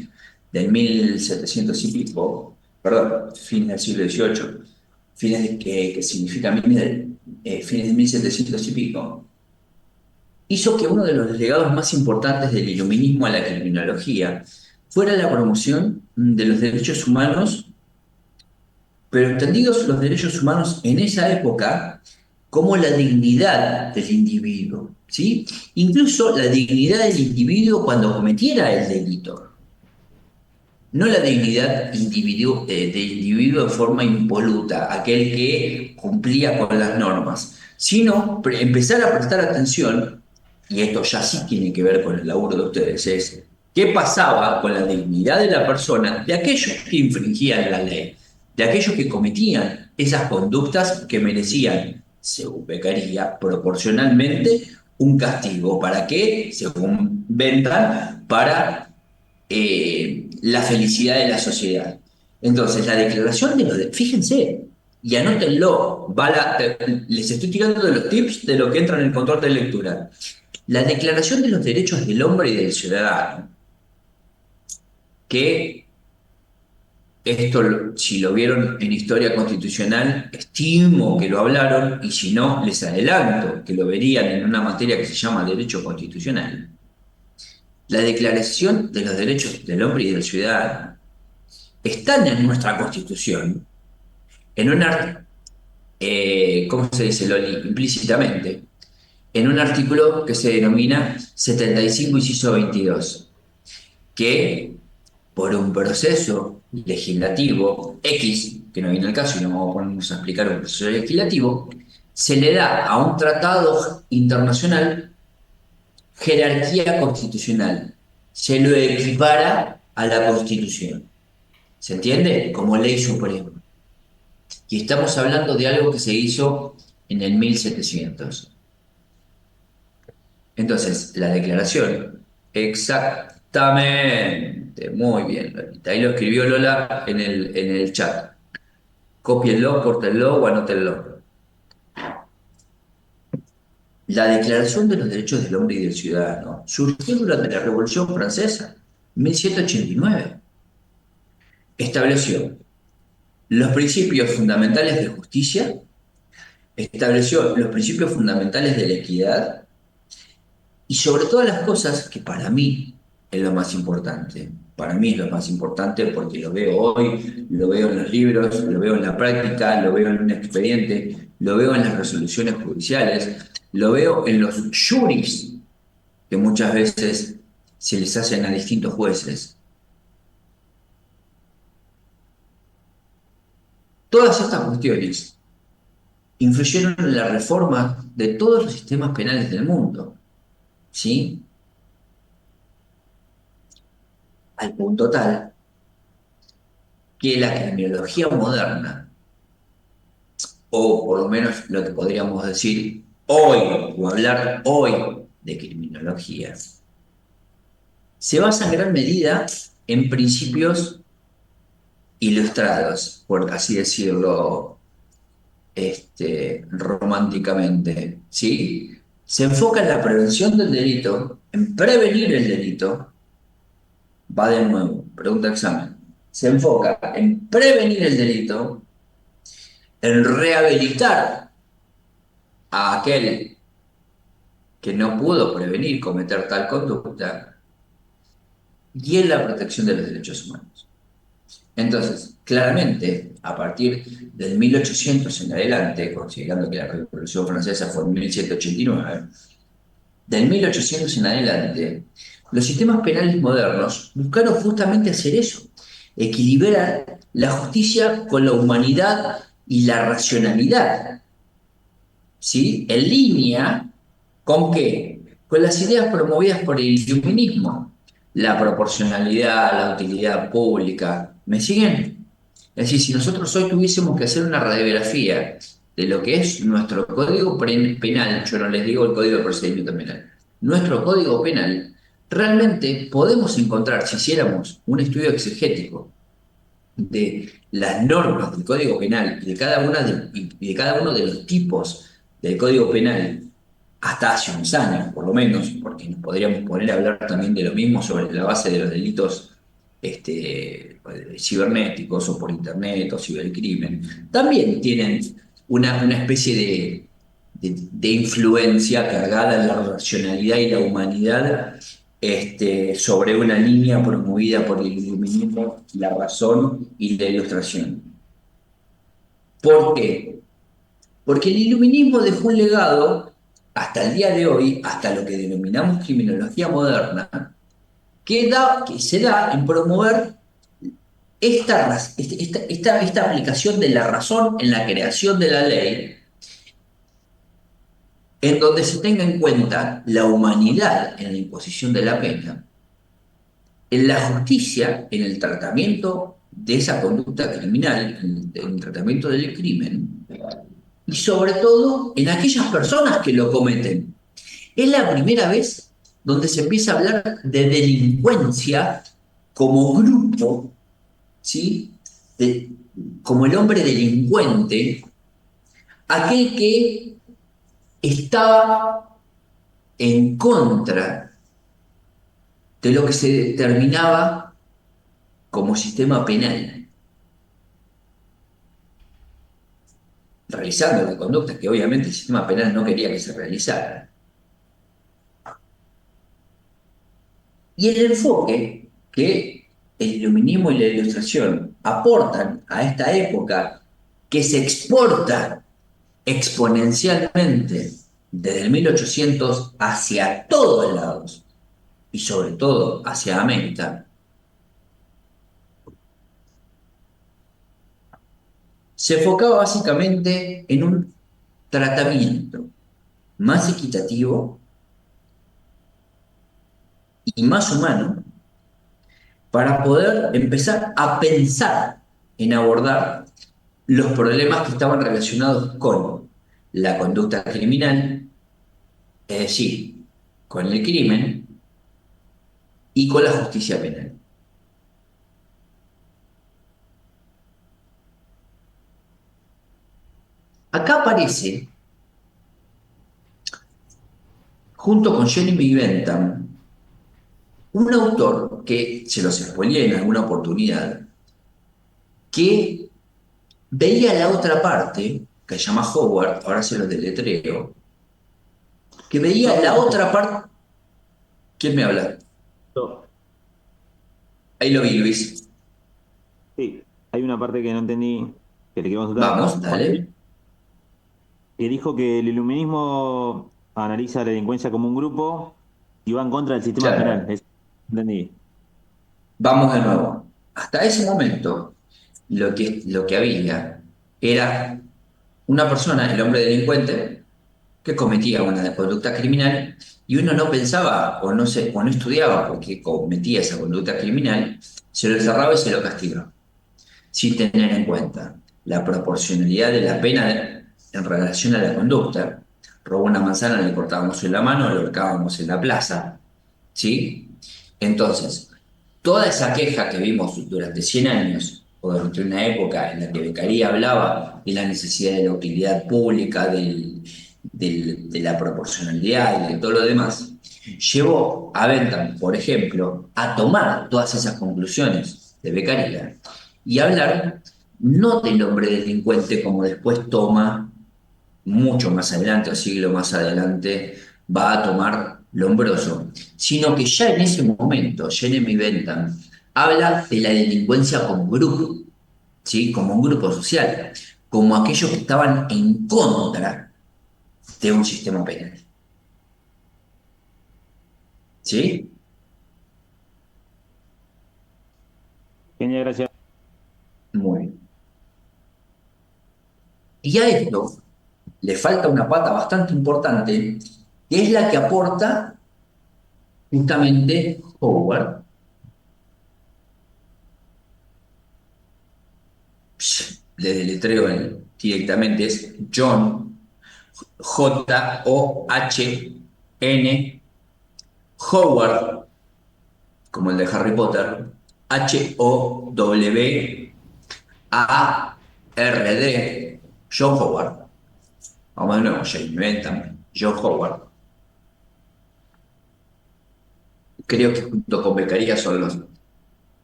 del 1700 y pico, perdón, fines del siglo XVIII, que significa fines del 1700 y pico, hizo que uno de los legados más importantes del iluminismo a la criminología fuera la promoción de los derechos humanos, pero entendidos los derechos humanos en esa época como la dignidad del individuo, ¿sí? Incluso la dignidad del individuo cuando cometiera el delito. No la dignidad del individuo de forma impoluta, aquel que cumplía con las normas, sino empezar a prestar atención, y esto ya sí tiene que ver con el laburo de ustedes, es qué pasaba con la dignidad de la persona de aquellos que infringían la ley, de aquellos que cometían esas conductas que merecían, según Beccaria, proporcionalmente un castigo. ¿Para qué? Según Bentham, para la felicidad de la sociedad. Entonces, la declaración de fíjense, y anótenlo, les estoy tirando de los tips de lo que entra en el control de lectura. La Declaración de los Derechos del Hombre y del Ciudadano, que esto, si lo vieron en Historia Constitucional, estimo que lo hablaron, y si no, les adelanto que lo verían en una materia que se llama Derecho Constitucional. La Declaración de los Derechos del Hombre y del Ciudadano están en nuestra Constitución, en una, ¿cómo se dice, Loli? Implícitamente, en un artículo que se denomina 75, inciso 22, que por un proceso legislativo X, que no viene al caso y no vamos a ponernos a explicar un proceso legislativo, se le da a un tratado internacional jerarquía constitucional, se lo equipara a la Constitución. ¿Se entiende? Como ley suprema. Y estamos hablando de algo que se hizo en el 1700. Entonces, la declaración, exactamente, muy bien, Lolita. Ahí lo escribió Lola en el chat. Cópienlo, córtenlo o anótenlo. La Declaración de los Derechos del Hombre y del Ciudadano surgió durante la Revolución Francesa, 1789. Estableció los principios fundamentales de justicia, estableció los principios fundamentales de la equidad y sobre todas las cosas, que para mí es lo más importante. Para mí es lo más importante porque lo veo hoy, lo veo en los libros, lo veo en la práctica, lo veo en un expediente, lo veo en las resoluciones judiciales, lo veo en los juris que muchas veces se les hacen a distintos jueces. Todas estas cuestiones influyeron en la reforma de todos los sistemas penales del mundo, ¿sí? Al punto tal que la criminología moderna, o por lo menos lo que podríamos decir hoy, o hablar hoy de criminología, se basa en gran medida en principios ilustrados, por así decirlo, románticamente, ¿sí? Se enfoca en la prevención del delito, en prevenir el delito. Va de nuevo, pregunta examen. Se enfoca en prevenir el delito, en rehabilitar a aquel que no pudo prevenir cometer tal conducta y en la protección de los derechos humanos. Entonces, claramente, a partir del 1800 en adelante, considerando que la Revolución Francesa fue en 1789, del 1800 en adelante, los sistemas penales modernos buscaron justamente hacer eso, equilibrar la justicia con la humanidad y la racionalidad, ¿sí? En línea con qué? Con las ideas promovidas por el iluminismo, la proporcionalidad, la utilidad pública. ¿Me siguen? Es decir, si nosotros hoy tuviésemos que hacer una radiografía de lo que es nuestro código penal, yo no les digo el código de procedimiento penal, nuestro código penal, realmente podemos encontrar, si hiciéramos un estudio exegético de las normas del Código Penal y de cada uno de los tipos del Código Penal, hasta hace unos años, por lo menos, porque nos podríamos poner a hablar también de lo mismo sobre la base de los delitos cibernéticos o por internet o cibercrimen, también tienen una especie de influencia cargada en la racionalidad y la humanidad sobre una línea promovida por el iluminismo, la razón y la ilustración. ¿Por qué? Porque el iluminismo dejó un legado hasta el día de hoy, hasta lo que denominamos criminología moderna, que se da en promover esta aplicación de la razón en la creación de la ley, en donde se tenga en cuenta la humanidad en la imposición de la pena, en la justicia, en el tratamiento de esa conducta criminal, en el tratamiento del crimen, y sobre todo en aquellas personas que lo cometen. Es la primera vez donde se empieza a hablar de delincuencia como grupo, ¿sí? Como el hombre delincuente, aquel que estaba en contra de lo que se determinaba como sistema penal, realizando la conducta que obviamente el sistema penal no quería que se realizara. Y el enfoque que el iluminismo y la ilustración aportan a esta época, que se exporta exponencialmente desde el 1800 hacia todos lados, y sobre todo hacia América, se enfocaba básicamente en un tratamiento más equitativo y más humano para poder empezar a pensar en abordar los problemas que estaban relacionados con la conducta criminal, es decir, con el crimen y con la justicia penal. Acá aparece, junto con Jeremy Bentham, un autor que se los spoileé en alguna oportunidad, que veía la otra parte, que se llama Howard, ahora se los deletreo, que veía la otra parte. ¿Quién me habla? No, Ahí lo vi, Luis. sí, hay una parte que no entendí, que le quiero consultar. Vamos, dale. Que dijo que el iluminismo analiza la delincuencia como un grupo y va en contra del sistema penal. Claro, Eso entendí. vamos de nuevo. Hasta ese momento, lo que había era una persona, el hombre delincuente, que cometía una conducta criminal y uno no pensaba o no estudiaba por qué cometía esa conducta criminal, se lo encerraba y se lo castigaba, sin tener en cuenta la proporcionalidad de la pena en relación a la conducta. Robó una manzana, le cortábamos en la mano, lo ahorcábamos en la plaza, ¿sí? Entonces, toda esa queja que vimos durante 100 años, o durante una época en la que Beccaria hablaba de la necesidad de la utilidad pública, de la proporcionalidad y de todo lo demás, llevó a Bentham, por ejemplo, a tomar todas esas conclusiones de Beccaria y hablar no del hombre delincuente como después toma, mucho más adelante o siglo más adelante, va a tomar Lombroso, sino que ya en ese momento Jeremy Bentham habla de la delincuencia como grupo, ¿sí? Como un grupo social, como aquellos que estaban en contra de un sistema penal. ¿Sí? Genial, gracias. Muy bien. Y a esto le falta una pata bastante importante, que es la que aporta justamente Howard. Le deletreo directamente, es John, John, Howard, como el de Harry Potter, Howard, John Howard. Vamos de nuevo, Jamie Bentham, John Howard. Creo que junto con Beccaria son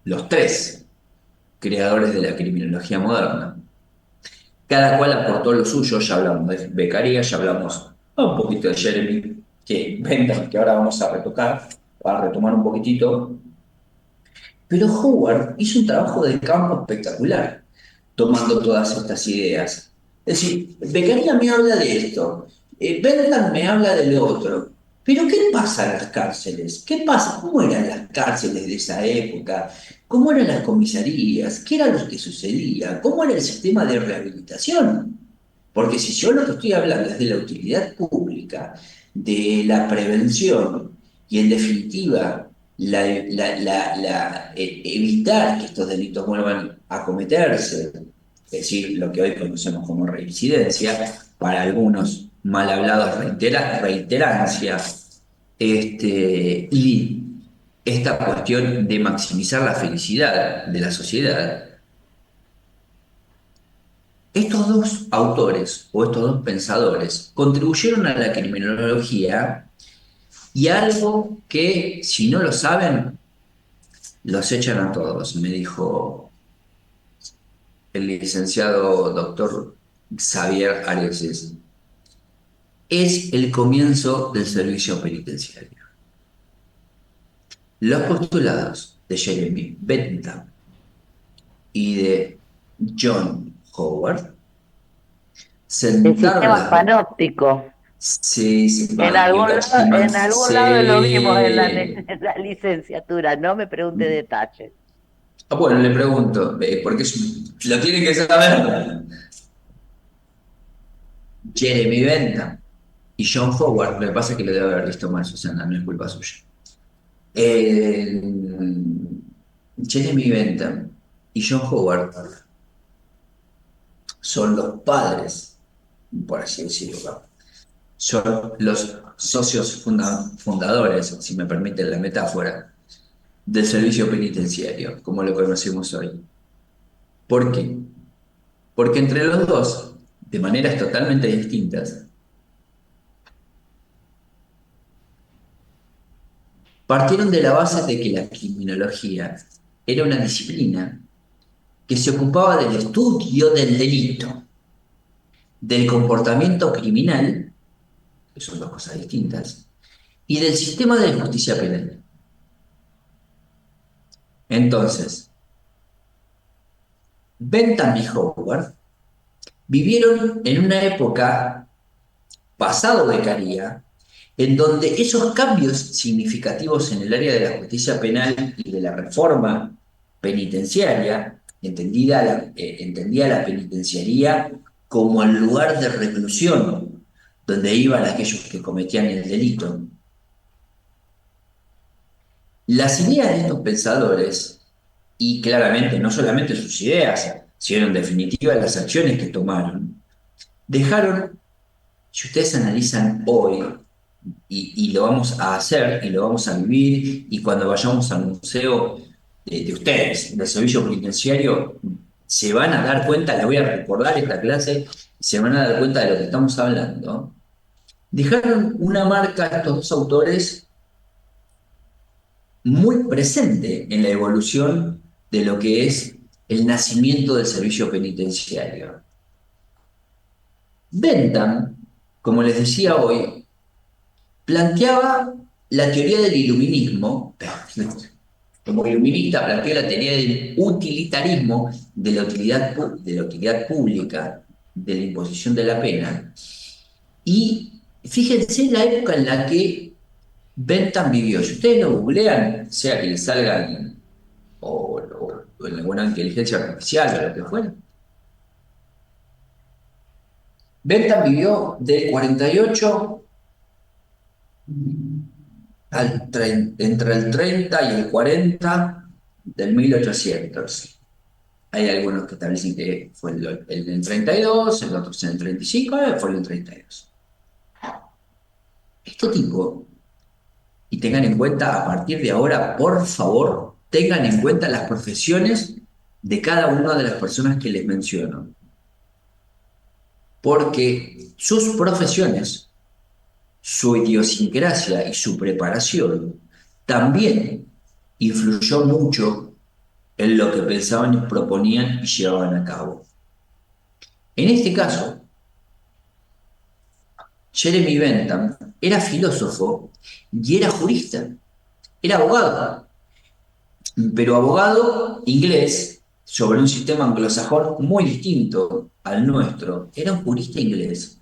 los tres creadores de la criminología moderna. Cada cual aportó lo suyo, ya hablamos de Beccaria, ya hablamos un poquito de Jeremy, Bentham, que ahora vamos a retocar, para retomar un poquitito. Pero Howard hizo un trabajo de campo espectacular, tomando todas estas ideas. Es decir, Beccaria me habla de esto, Bentham me habla de lo otro. Pero ¿qué pasa en las cárceles? ¿Qué pasa? ¿Cómo eran las cárceles de esa época? ¿Cómo eran las comisarías? ¿Qué era lo que sucedía? ¿Cómo era el sistema de rehabilitación? Porque si yo lo que estoy hablando es de la utilidad pública, de la prevención y en definitiva evitar que estos delitos vuelvan a cometerse, es decir, lo que hoy conocemos como reincidencia, para algunos mal hablados reiterancia, y esta cuestión de maximizar la felicidad de la sociedad. Estos dos autores o estos dos pensadores contribuyeron a la criminología y algo que, si no lo saben, los echan a todos, me dijo el licenciado doctor Xavier Areces. Es el comienzo del servicio penitenciario. Los postulados de Jeremy Bentham y de John Howard El sistema panóptico. Sí, En algún lado lo vimos en en la licenciatura, no me pregunte detalles. Bueno, le pregunto, porque lo tienen que saber. Jeremy Bentham y John Howard, lo que pasa es que lo debe haber visto mal, Susana, no es culpa suya. Jeremy Bentham y John Howard son los padres, por así decirlo, son los socios fundadores, si me permiten la metáfora, del servicio penitenciario, como lo conocemos hoy. ¿Por qué? Porque entre los dos, de maneras totalmente distintas, partieron de la base de que la criminología era una disciplina que se ocupaba del estudio del delito, del comportamiento criminal, que son dos cosas distintas, y del sistema de justicia penal. Entonces, Bentham y Howard vivieron en una época pasado Beccaria, en donde esos cambios significativos en el área de la justicia penal y de la reforma penitenciaria, entendía la penitenciaría como el lugar de reclusión donde iban aquellos que cometían el delito. Las ideas de estos pensadores, y claramente no solamente sus ideas, sino en definitiva las acciones que tomaron, dejaron, si ustedes analizan hoy, y lo vamos a hacer, y lo vamos a vivir, y cuando vayamos al museo de ustedes, del servicio penitenciario, se van a dar cuenta, la voy a recordar esta clase, se van a dar cuenta de lo que estamos hablando. Dejaron una marca a estos dos autores muy presente en la evolución de lo que es el nacimiento del servicio penitenciario. Bentham, como les decía hoy, planteaba la teoría del iluminismo, como iluminista planteó la teoría del utilitarismo, de la utilidad pública, de la imposición de la pena. Y fíjense la época en la que Bentham vivió. Si ustedes lo googlean, sea que les salgan o en alguna inteligencia artificial o lo que fuera, Bentham vivió del 48 entre el 30 y el 40 del 1800. Hay algunos que establecen que fue el del 32, el otro en el 35, fue el del 32. Este tipo, y tengan en cuenta a partir de ahora, por favor, tengan en cuenta las profesiones de cada una de las personas que les menciono. Porque sus profesiones, su idiosincrasia y su preparación también influyó mucho en lo que pensaban, proponían y llevaban a cabo. En este caso, Jeremy Bentham era filósofo y era jurista, era abogado, pero abogado inglés sobre un sistema anglosajón muy distinto al nuestro. Era un jurista inglés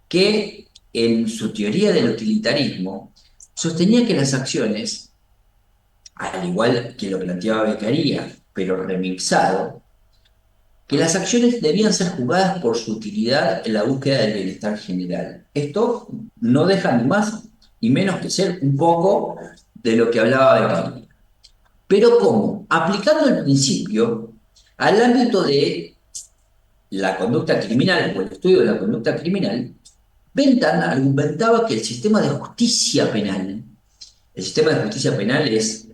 que en su teoría del utilitarismo sostenía que las acciones, al igual que lo planteaba Beccaria, pero remixado, que las acciones debían ser juzgadas por su utilidad en la búsqueda del bienestar general. Esto no deja ni más ni menos que ser un poco de lo que hablaba Beccaria. Pero ¿cómo? Aplicando el principio al ámbito de la conducta criminal o el estudio de la conducta criminal, Bentham argumentaba que el sistema de justicia penal es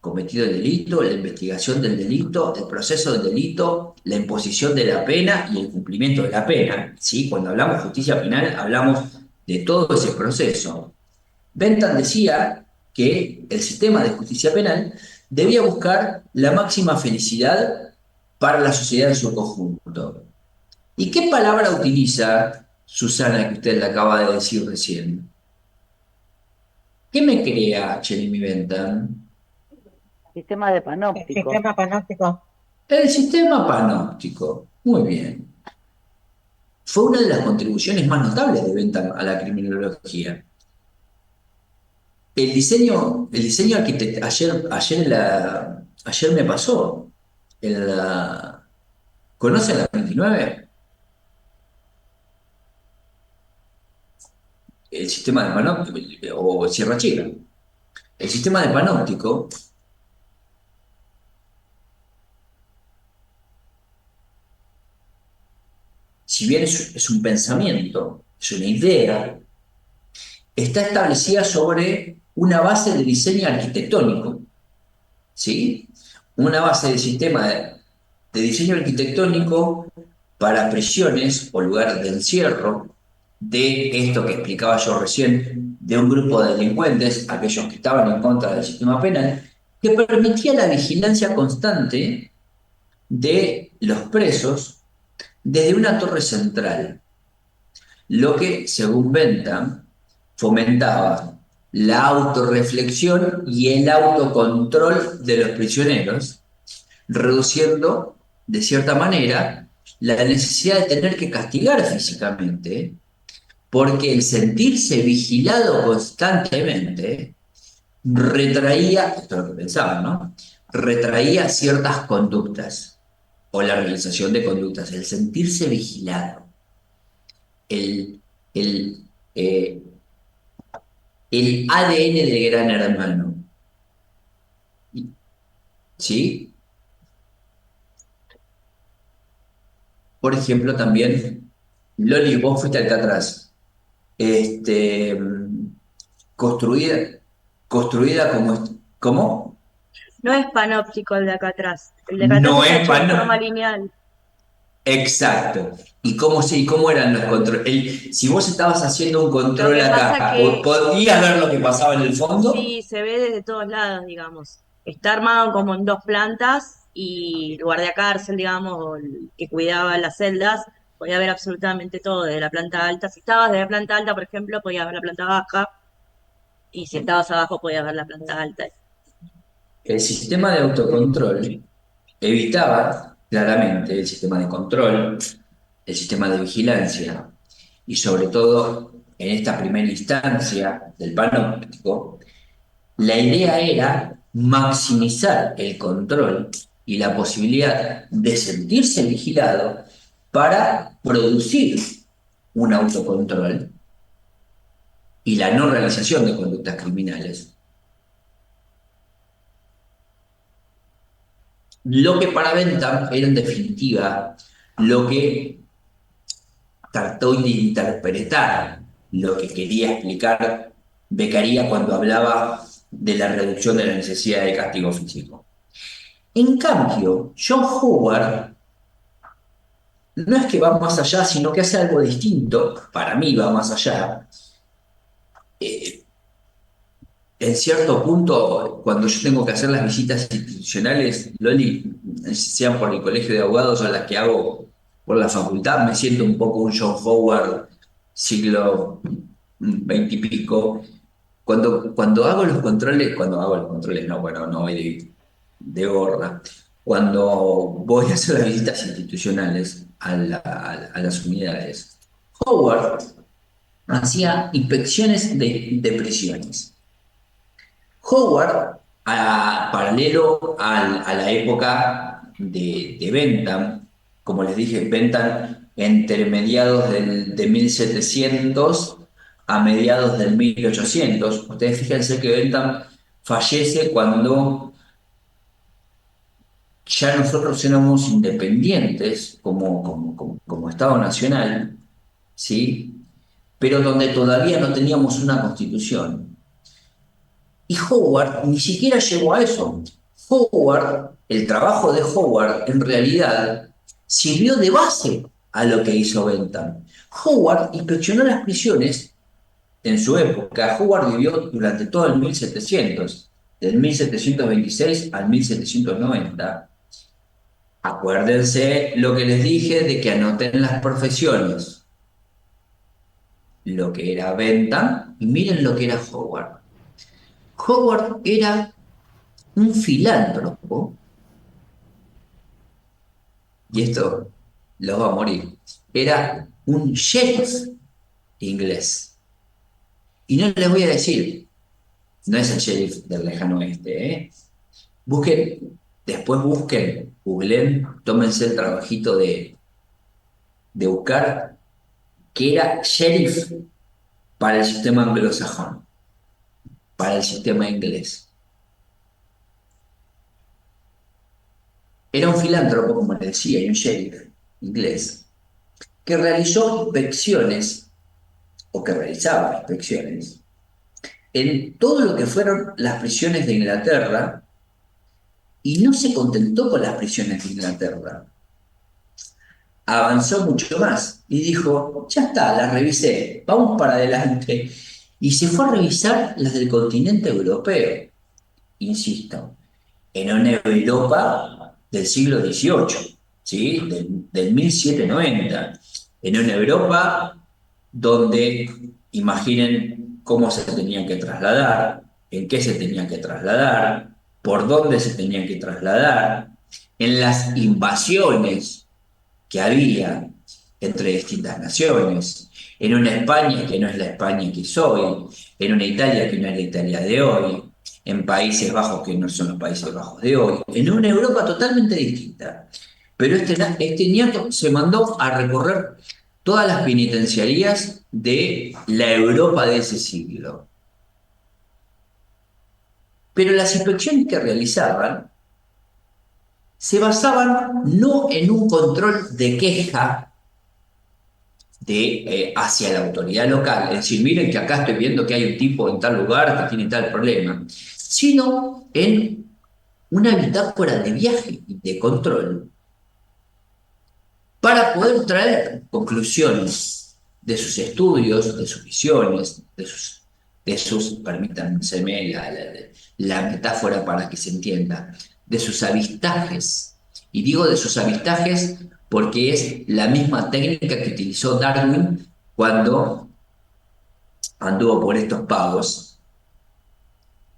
cometido el delito, la investigación del delito, el proceso del delito, la imposición de la pena y el cumplimiento de la pena. ¿Sí? Cuando hablamos de justicia penal, hablamos de todo ese proceso. Bentham decía que el sistema de justicia penal debía buscar la máxima felicidad para la sociedad en su conjunto. ¿Y qué palabra utiliza Susana, que usted le acaba de decir recién? ¿Qué me crea Jeremy Bentham? Sistema de panóptico. Sistema panóptico. El sistema panóptico. Muy bien. Fue una de las contribuciones más notables de Bentham a la criminología. El diseño arquitectónico, ayer me pasó. ¿Conocen la 29? El sistema de panóptico, o Sierra Chica. El sistema de panóptico si bien es un pensamiento, es una idea, está establecida sobre una base de diseño arquitectónico, ¿sí? Una base de sistema de diseño arquitectónico para prisiones o lugares de encierro, de esto que explicaba yo recién, de un grupo de delincuentes, aquellos que estaban en contra del sistema penal, que permitía la vigilancia constante de los presos desde una torre central, lo que, según Bentham, fomentaba la autorreflexión y el autocontrol de los prisioneros, reduciendo, de cierta manera, la necesidad de tener que castigar físicamente, porque el sentirse vigilado constantemente retraía, esto es lo que pensaba, ¿no? Retraía ciertas conductas, o la realización de conductas, el sentirse vigilado, el ADN del gran hermano. ¿Sí? Por ejemplo, también, Loli, vos fuiste a Alcatraz. Construida como... ¿Cómo? No es panóptico el de acá atrás. El de acá atrás No está es hecho de forma panóptico. lineal. Exacto. ¿Y cómo eran los controles? Si vos estabas haciendo un Lo control que pasa acá, que ¿podías ver lo que pasaba en el fondo? sí, se ve desde todos lados, digamos. Está armado como en dos plantas y el guardiacárcel, digamos, o el que cuidaba las celdas, podía ver absolutamente todo desde la planta alta. Si estabas desde la planta alta, por ejemplo, podías ver la planta baja, y si estabas abajo, podías ver la planta alta. El sistema de autocontrol evitaba claramente el sistema de control, el sistema de vigilancia y sobre todo en esta primera instancia del panóptico, la idea era maximizar el control y la posibilidad de sentirse vigilado para producir un autocontrol y la no realización de conductas criminales. Lo que para Bentham era en definitiva lo que trató de interpretar lo que quería explicar Beccaria cuando hablaba de la reducción de la necesidad de castigo físico. En cambio, John Howard no es que va más allá, sino que hace algo distinto. Para mí va más allá. En cierto punto, cuando yo tengo que hacer las visitas institucionales, Loli, sean por el colegio de abogados o las que hago por la facultad, me siento un poco un John Howard siglo XX y pico. Cuando hago los controles, no, bueno, no voy de gorra. Cuando voy a hacer las visitas institucionales a las unidades, Howard hacía inspecciones de prisiones. Howard, paralelo a la época de Bentham, como les dije, Bentham entre mediados de 1700 a mediados del 1800. Ustedes fíjense que Bentham fallece cuando ya nosotros éramos independientes como Estado Nacional, ¿sí? Pero donde todavía no teníamos una constitución. Y Howard ni siquiera llegó a eso. El trabajo de Howard en realidad sirvió de base a lo que hizo Bentham. Howard inspeccionó las prisiones en su época. Howard vivió durante todo el 1700, del 1726 al 1790. Acuérdense lo que les dije de que anoten las profesiones. Lo que era Bentham y miren lo que era Howard. Howard era un filántropo, y esto los va a morir, era un sheriff inglés. Y no les voy a decir, no es el sheriff del lejano oeste, ¿eh? Después busquen, googleen, tómense el trabajito de buscar que era sheriff para el sistema anglosajón, para el sistema inglés. Era un filántropo, como les decía, y un sheriff inglés, que realizó inspecciones, o que realizaba inspecciones, en todo lo que fueron las prisiones de Inglaterra, y no se contentó con las prisiones de Inglaterra. Avanzó mucho más y dijo, ya está, las revisé, vamos para adelante. Y se fue a revisar las del continente europeo, insisto, en una Europa del siglo XVIII, ¿sí? del 1790, en una Europa donde, imaginen cómo se tenían que trasladar, en qué se tenían que trasladar, por dónde se tenían que trasladar, en las invasiones que había entre distintas naciones, en una España que no es la España que es hoy, en una Italia que no es la Italia de hoy, en Países Bajos que no son los Países Bajos de hoy, en una Europa totalmente distinta. Pero este nieto se mandó a recorrer todas las penitenciarías de la Europa de ese siglo. Pero las inspecciones que realizaban se basaban no en un control de queja hacia la autoridad local, es decir, miren que acá estoy viendo que hay un tipo en tal lugar que tiene tal problema, sino en una bitácora de viaje y de control para poder traer conclusiones de sus estudios, de sus visiones, permítanseme la metáfora para que se entienda, de sus avistajes. Y digo de sus avistajes porque es la misma técnica que utilizó Darwin cuando anduvo por estos pagos,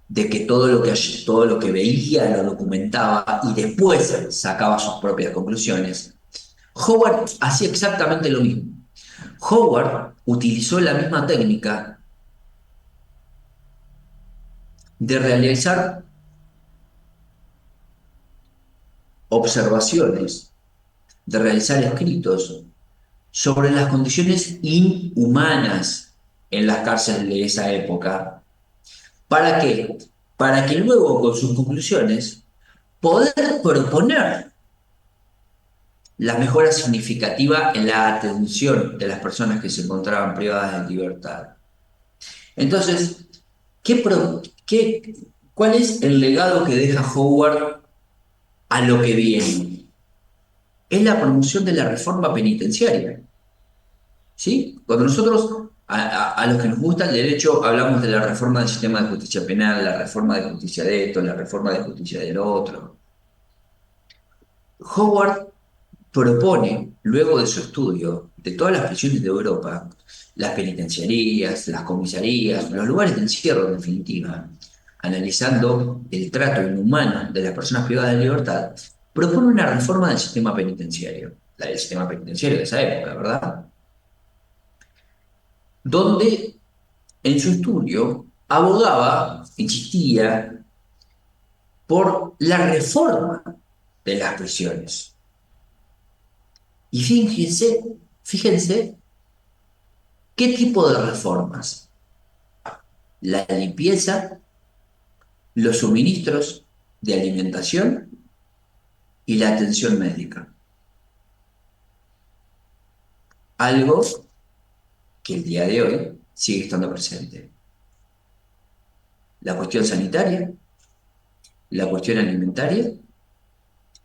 de que todo lo que veía lo documentaba y después sacaba sus propias conclusiones. Howard hacía exactamente lo mismo. Howard utilizó la misma técnica de realizar observaciones, de realizar escritos, sobre las condiciones inhumanas en las cárceles de esa época. ¿Para qué? Para que luego, con sus conclusiones, poder proponer la mejora significativa en la atención de las personas que se encontraban privadas de libertad. Entonces, ¿cuál es el legado que deja Howard a lo que viene? Es la promoción de la reforma penitenciaria. ¿Sí? Cuando nosotros, a los que nos gusta el derecho, hablamos de la reforma del sistema de justicia penal, la reforma de justicia de esto, la reforma de justicia del otro. Howard propone, luego de su estudio de todas las prisiones de Europa, las penitenciarías, las comisarías, los lugares de encierro en definitiva, analizando el trato inhumano de las personas privadas de libertad, propone una reforma del sistema penitenciario, la del sistema penitenciario de esa época, ¿verdad? Donde en su estudio abogaba, insistía, por la reforma de las prisiones. Y fíjense qué tipo de reformas. La limpieza, los suministros de alimentación y la atención médica. Algo que el día de hoy sigue estando presente. La cuestión sanitaria, la cuestión alimentaria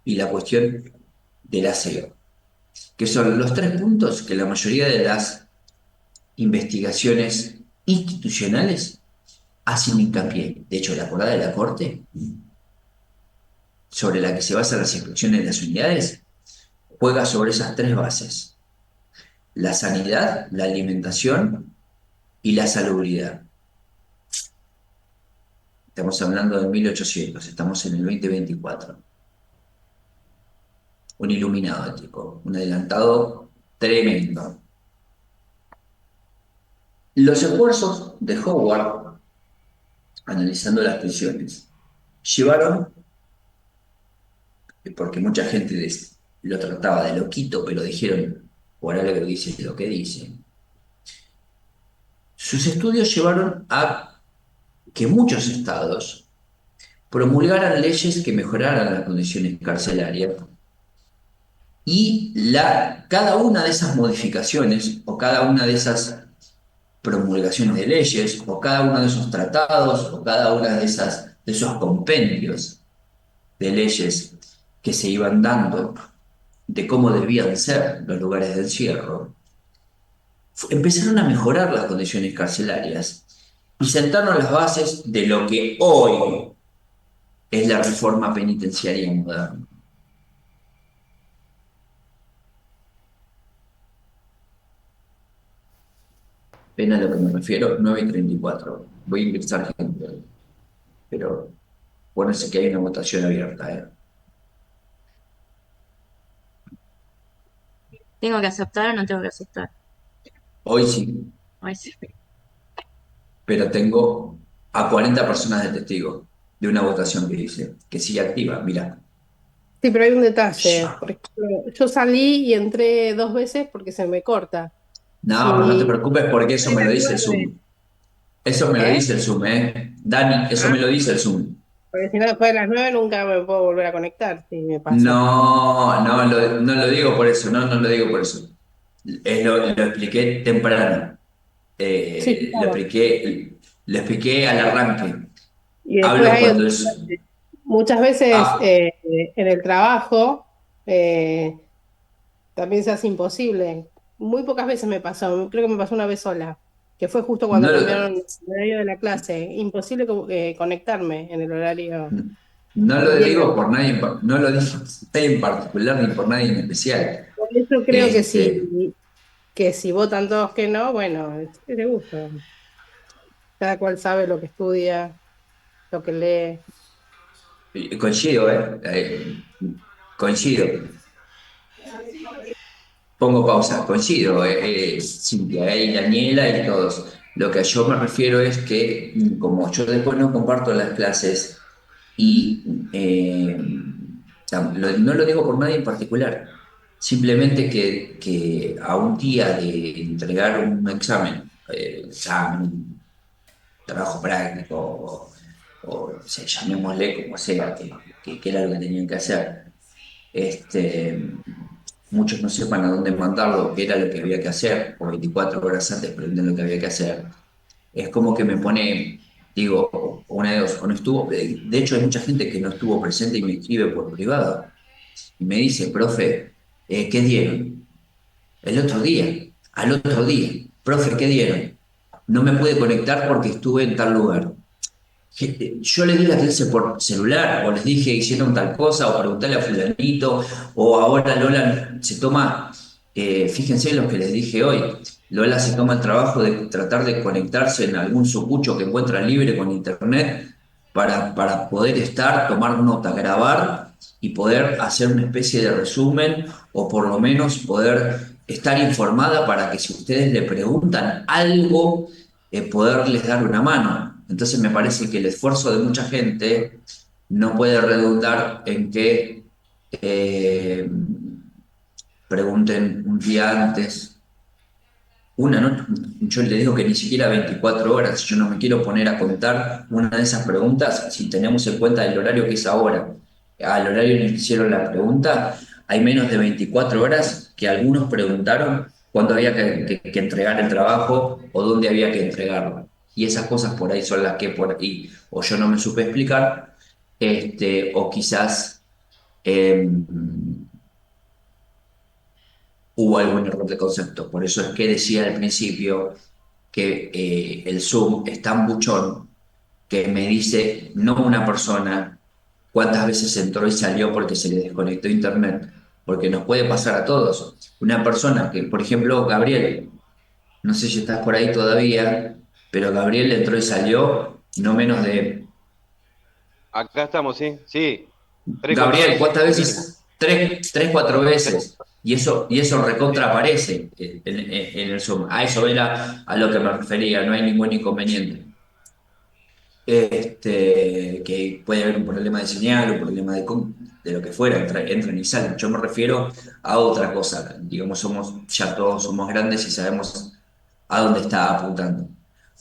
y la cuestión del aseo, que son los 3 puntos que la mayoría de las investigaciones institucionales hacen hincapié. De hecho, la acordada de la Corte, sobre la que se basan las inspecciones de las unidades, juega sobre esas 3 bases: la sanidad, la alimentación y la salubridad. Estamos hablando de 1800, estamos en el 2024. Un iluminado, chico, un adelantado tremendo. Los esfuerzos de Howard, analizando las prisiones, llevaron, porque mucha gente lo trataba de loquito, pero dijeron, por algo que dice lo que dice. Sus estudios llevaron a que muchos estados promulgaran leyes que mejoraran las condiciones carcelarias, y cada una de esas modificaciones o cada una de esas promulgaciones de leyes o cada uno de esos tratados o cada una de esos compendios de leyes que se iban dando de cómo debían ser los lugares de encierro, empezaron a mejorar las condiciones carcelarias y sentaron las bases de lo que hoy es la reforma penitenciaria moderna. Ven a lo que me refiero, 9:34. Voy a ingresar gente, pero ponerse que hay una votación abierta, ¿eh? ¿Tengo que aceptar o no tengo que aceptar? Hoy sí, Ay, sí. pero tengo a 40 personas de testigo de una votación que dice que sigue activa. Mira, Sí, pero hay un detalle. Por ejemplo, yo salí y entré 2 veces porque se me corta. no, pero no te Si preocupes porque eso estoy me a lo las dice el 9, Zoom. Eso me lo ¿eh? dice el Zoom, ¿eh? Dani, eso Ah, me lo dice el Zoom. porque si no, después de las 9 nunca me puedo volver a conectar, si me pasa. No lo digo por eso, no lo digo por eso. Lo expliqué temprano. Sí, claro. Lo expliqué al arranque. Y después Hablo hay cuando otro es... detalle. Muchas veces Ah, en el trabajo eh, también se hace imposible. Muy pocas veces me pasó, creo que me pasó una vez sola, que fue justo cuando no cambiaron lo, el horario de la clase. Imposible conectarme en el horario no lo bien. digo por nadie, no lo digo por nadie en particular ni por nadie en especial. Por eso creo Este, que si votan todos que no, bueno, es de gusto. Cada cual sabe lo que estudia, lo que lee. coincido, coincido. Pongo pausa, coincido, Cintia, y Daniela y todos. Lo que yo me refiero es que, como yo después no comparto las clases y no lo digo por nadie en particular, Simplemente que a un día de entregar un examen, trabajo práctico, o llamémosle como sea, que era lo que tenían que hacer, este, muchos no sepan a dónde mandarlo, qué era lo que había que hacer, o 24 horas antes pregunten lo que había que hacer, es como que me pone, digo, una de dos, o no estuvo, de hecho hay mucha gente que no estuvo presente y me escribe por privado, y me dice, profe, ¿qué dieron? El otro día, al otro día, profe, ¿qué dieron? No me pude conectar porque estuve en tal lugar. Yo le di la clase por celular, o les dije hicieron tal cosa, o preguntarle a fulanito, o ahora Lola se toma, fíjense lo que les dije hoy, Lola se toma el trabajo de tratar de conectarse en algún sucucho que encuentra libre con internet para poder estar, tomar nota, grabar y poder hacer una especie de resumen, o por lo menos poder estar informada para que si ustedes le preguntan algo, poderles dar una mano. Entonces me parece que el esfuerzo de mucha gente no puede redundar en que pregunten un día antes, una noche, yo le digo que ni siquiera 24 horas, yo no me quiero poner a contar una de esas preguntas si tenemos en cuenta el horario que es ahora. Al horario en el que hicieron la pregunta, hay menos de 24 horas que algunos preguntaron cuándo había que entregar el trabajo o dónde había que entregarlo. Y esas cosas por ahí son las que por ahí o yo no me supe explicar, o quizás em, hubo algún error de concepto. Por eso es que decía al principio que el Zoom es tan buchón que me dice no una persona cuántas veces entró y salió porque se le desconectó internet, porque nos puede pasar a todos. Una persona que, por ejemplo, Gabriel, no sé si estás por ahí todavía, pero Gabriel entró y salió no menos de... Acá estamos, sí, sí. Tres, cuatro Gabriel, veces, ¿cuántas mínimo. veces? Tres, cuatro veces. Y eso recontra aparece en el Zoom. A eso era a lo que me refería, no hay ningún inconveniente. Que puede haber un problema de señal, un problema de lo que fuera, entran y salen. Yo me refiero a otra cosa. Digamos, ya todos somos grandes y sabemos a dónde está apuntando.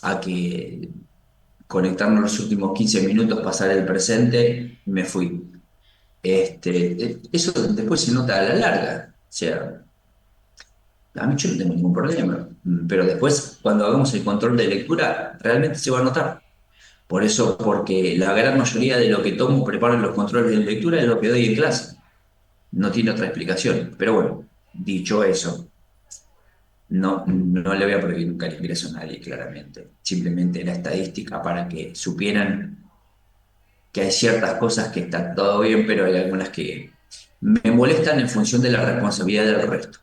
A que conectarnos los últimos 15 minutos, pasar el presente, me fui. Eso después se nota a la larga. O sea, a mí yo no tengo ningún problema. Pero después, cuando hagamos el control de lectura, realmente se va a notar. Por eso, porque la gran mayoría de lo que tomo, preparo en los controles de lectura es lo que doy en clase. No tiene otra explicación. Pero bueno, dicho eso, no le voy a prohibir nunca el ingreso a nadie, claramente. Simplemente era estadística para que supieran que hay ciertas cosas que están todo bien, pero hay algunas que me molestan en función de la responsabilidad del resto.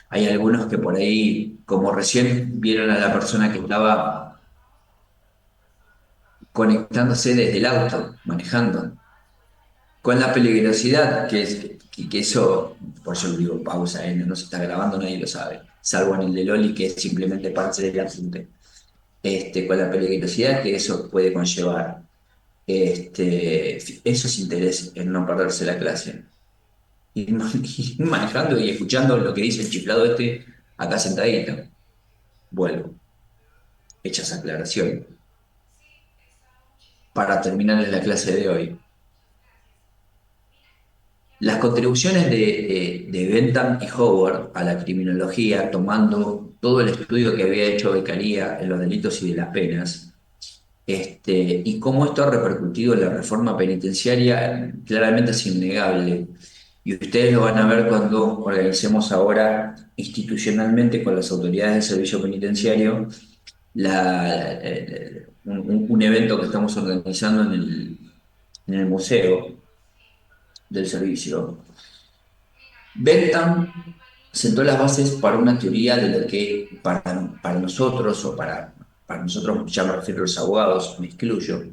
Hay algunos que por ahí, como recién vieron a la persona que estaba conectándose desde el auto, manejando, con la peligrosidad que eso, por eso lo digo pausa, no se está grabando, nadie lo sabe, salvo en el de Loli, que es simplemente parte del apunte. Con la peligrosidad que eso puede conllevar, eso es interés en no perderse la clase. Y manejando y escuchando lo que dice el chiflado acá sentadito. Vuelvo, hecha esa aclaración. Para terminar en la clase de hoy. Las contribuciones de Bentham y Howard a la criminología, tomando todo el estudio que había hecho Beccaria en los delitos y de las penas, y cómo esto ha repercutido en la reforma penitenciaria, claramente es innegable. Y ustedes lo van a ver cuando organicemos ahora institucionalmente con las autoridades del servicio penitenciario un evento que estamos organizando en el museo del servicio. Bentham sentó las bases para una teoría de lo que para nosotros, o para nosotros, ya me refiero a los abogados, me excluyo,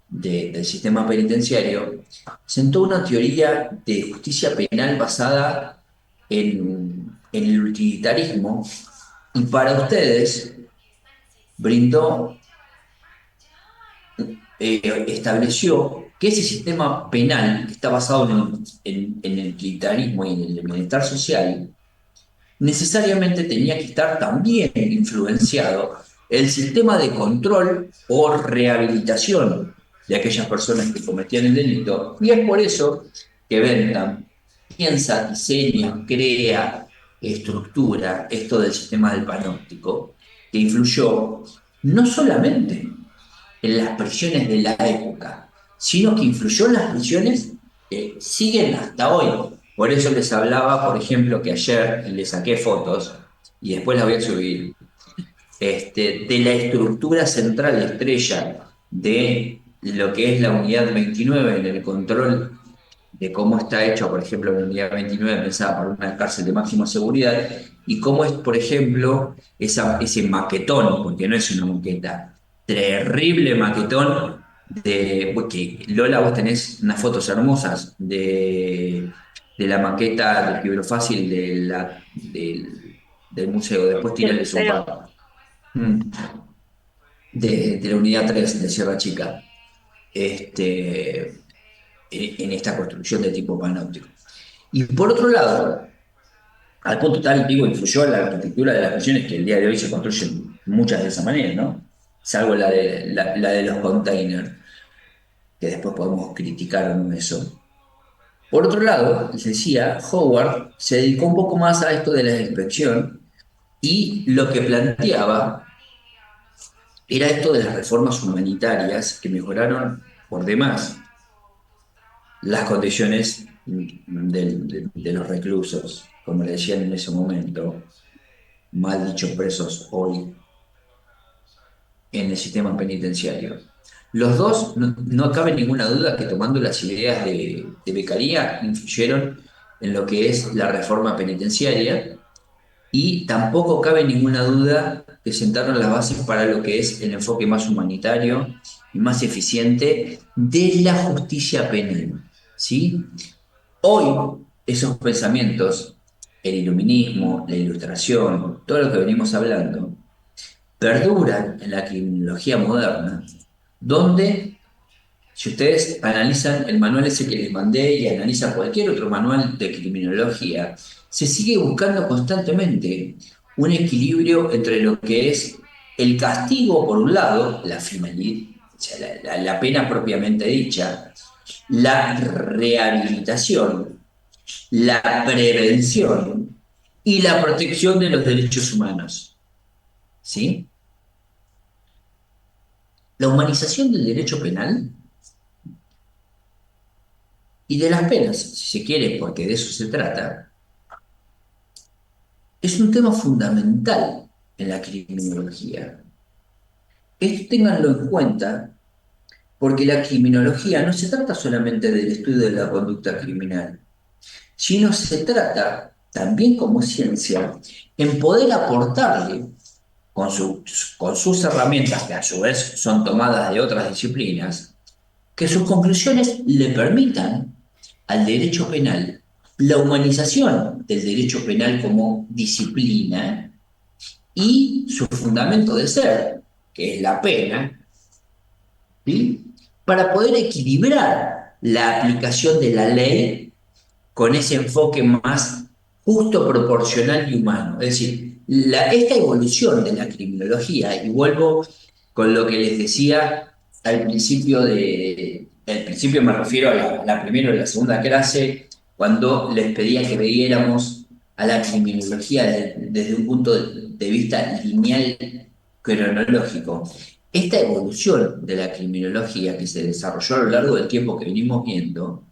del sistema penitenciario, sentó una teoría de justicia penal basada en el utilitarismo, y para ustedes brindó estableció que ese sistema penal, que está basado en el utilitarismo y en el bienestar social, necesariamente tenía que estar también influenciado el sistema de control o rehabilitación de aquellas personas que cometían el delito. Y es por eso que Bentham piensa, diseña, crea, estructura esto del sistema del panóptico, que influyó no solamente en las prisiones de la época, sino que influyó en las prisiones que siguen hasta hoy. Por eso les hablaba, por ejemplo, que ayer les saqué fotos, y después las voy a subir, de la estructura central estrella de lo que es la unidad 29 en el control de cómo está hecho, por ejemplo, la unidad 29 pensada para una cárcel de máxima seguridad, y cómo es, por ejemplo, ese maquetón, porque no es una maqueta, terrible maquetón porque Lola, vos tenés unas fotos hermosas de la maqueta del fibrofácil del museo, después Del tirarles un museo. par. Mm. De la unidad 3 de Sierra Chica, en esta construcción de tipo panóptico. Y por otro lado, al punto tal, digo, influyó en la arquitectura de las prisiones que el día de hoy se construyen muchas de esa manera, ¿no? Salvo la de los containers, que después podemos criticar o no eso. Por otro lado, les decía, Howard se dedicó un poco más a esto de la inspección y lo que planteaba era esto de las reformas humanitarias que mejoraron por demás las condiciones de los reclusos, como le decían en ese momento, mal dichos presos hoy, en el sistema penitenciario. Los dos, no cabe ninguna duda que tomando las ideas de Beccaria, influyeron en lo que es la reforma penitenciaria, y tampoco cabe ninguna duda que sentaron las bases para lo que es el enfoque más humanitario y más eficiente de la justicia penal, ¿sí? Hoy, esos pensamientos, el iluminismo, la ilustración, todo lo que venimos hablando, perduran en la criminología moderna, donde, si ustedes analizan el manual ese que les mandé y analizan cualquier otro manual de criminología, se sigue buscando constantemente un equilibrio entre lo que es el castigo, por un lado, la finalidad, o sea, la pena propiamente dicha, la rehabilitación, la prevención y la protección de los derechos humanos. ¿Sí? La humanización del derecho penal y de las penas, si se quiere, porque de eso se trata, es un tema fundamental en la criminología. Esto ténganlo en cuenta, porque la criminología no se trata solamente del estudio de la conducta criminal, sino se trata, también como ciencia, en poder aportarle con sus herramientas, que a su vez son tomadas de otras disciplinas, que sus conclusiones le permitan al derecho penal la humanización del derecho penal como disciplina y su fundamento de ser, que es la pena, ¿sí? Para poder equilibrar la aplicación de la ley con ese enfoque más justo, proporcional y humano. Es decir, esta evolución de la criminología, y vuelvo con lo que les decía al principio al principio me refiero a la primera o la segunda clase, cuando les pedía que viéramos a la criminología desde un punto de vista lineal cronológico. Esta evolución de la criminología que se desarrolló a lo largo del tiempo que venimos viendo,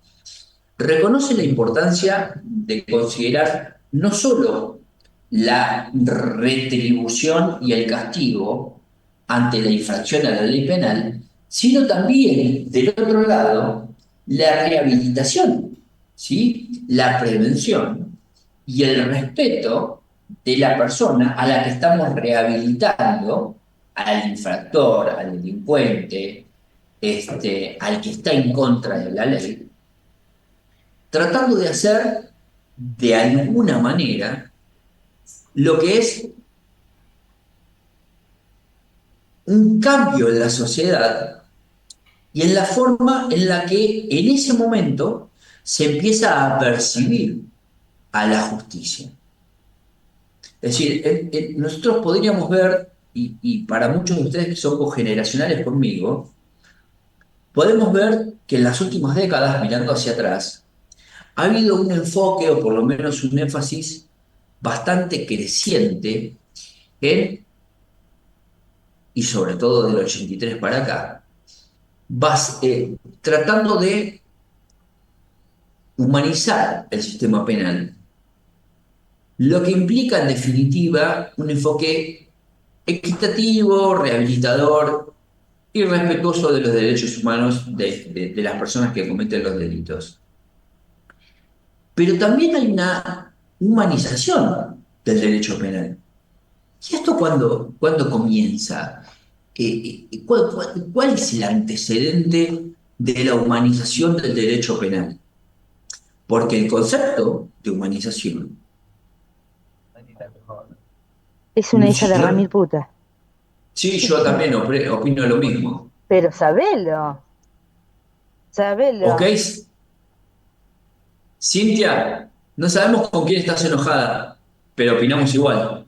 reconoce la importancia de considerar no solo la retribución y el castigo ante la infracción a la ley penal, sino también, del otro lado, la rehabilitación, ¿sí? La prevención y el respeto de la persona a la que estamos rehabilitando, al infractor, al delincuente, al que está en contra de la ley, tratando de hacer de alguna manera lo que es un cambio en la sociedad y en la forma en la que en ese momento se empieza a percibir a la justicia. Es decir, nosotros podríamos ver, y para muchos de ustedes que son cogeneracionales conmigo, podemos ver que en las últimas décadas, mirando hacia atrás, ha habido un enfoque, o por lo menos un énfasis bastante creciente en, y sobre todo del 83 para acá, tratando de humanizar el sistema penal, lo que implica en definitiva un enfoque equitativo, rehabilitador y respetuoso de los derechos humanos de las personas que cometen los delitos. Pero también hay una humanización del derecho penal. ¿Y esto cuándo comienza? ¿Cuál es el antecedente de la humanización del derecho penal? Porque el concepto de humanización, Es una hija de yo, remil puta. sí, yo también opino lo mismo. Pero sabelo. ¿Ok? Sabelo. Cintia, no sabemos con quién estás enojada, pero opinamos igual.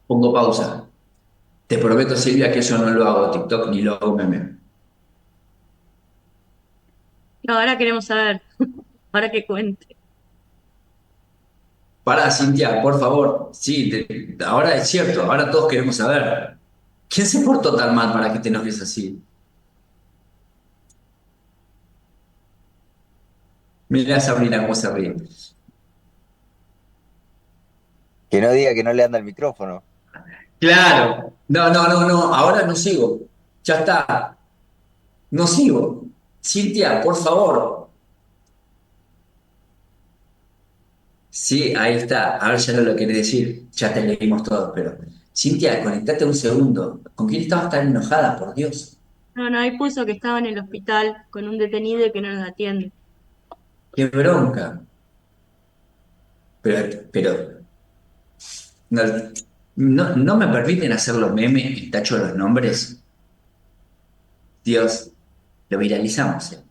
Pongo pausa. Te prometo, Silvia, que eso no lo hago TikTok ni lo hago meme. No, ahora queremos saber, ahora que cuente. Pará, Cintia, por favor. Sí, ahora es cierto, ahora todos queremos saber. ¿Quién se portó tan mal para que te enojes así? Mirá a Sabrina cómo se ríe. Que no diga que no le anda el micrófono. Claro. No, no, no, no. Ahora no sigo. Ya está. No sigo. Cintia, por favor. Sí, ahí está. A ver, ya no lo querés decir. Ya te leímos todo, pero. Cintia, conectate un segundo. ¿Con quién estabas tan enojada, por Dios? No, no, ahí puso que estaba en el hospital con un detenido y que no nos atiende. Qué bronca. Pero no, no me permiten hacerlo meme y tacho los nombres. Dios, lo viralizamos.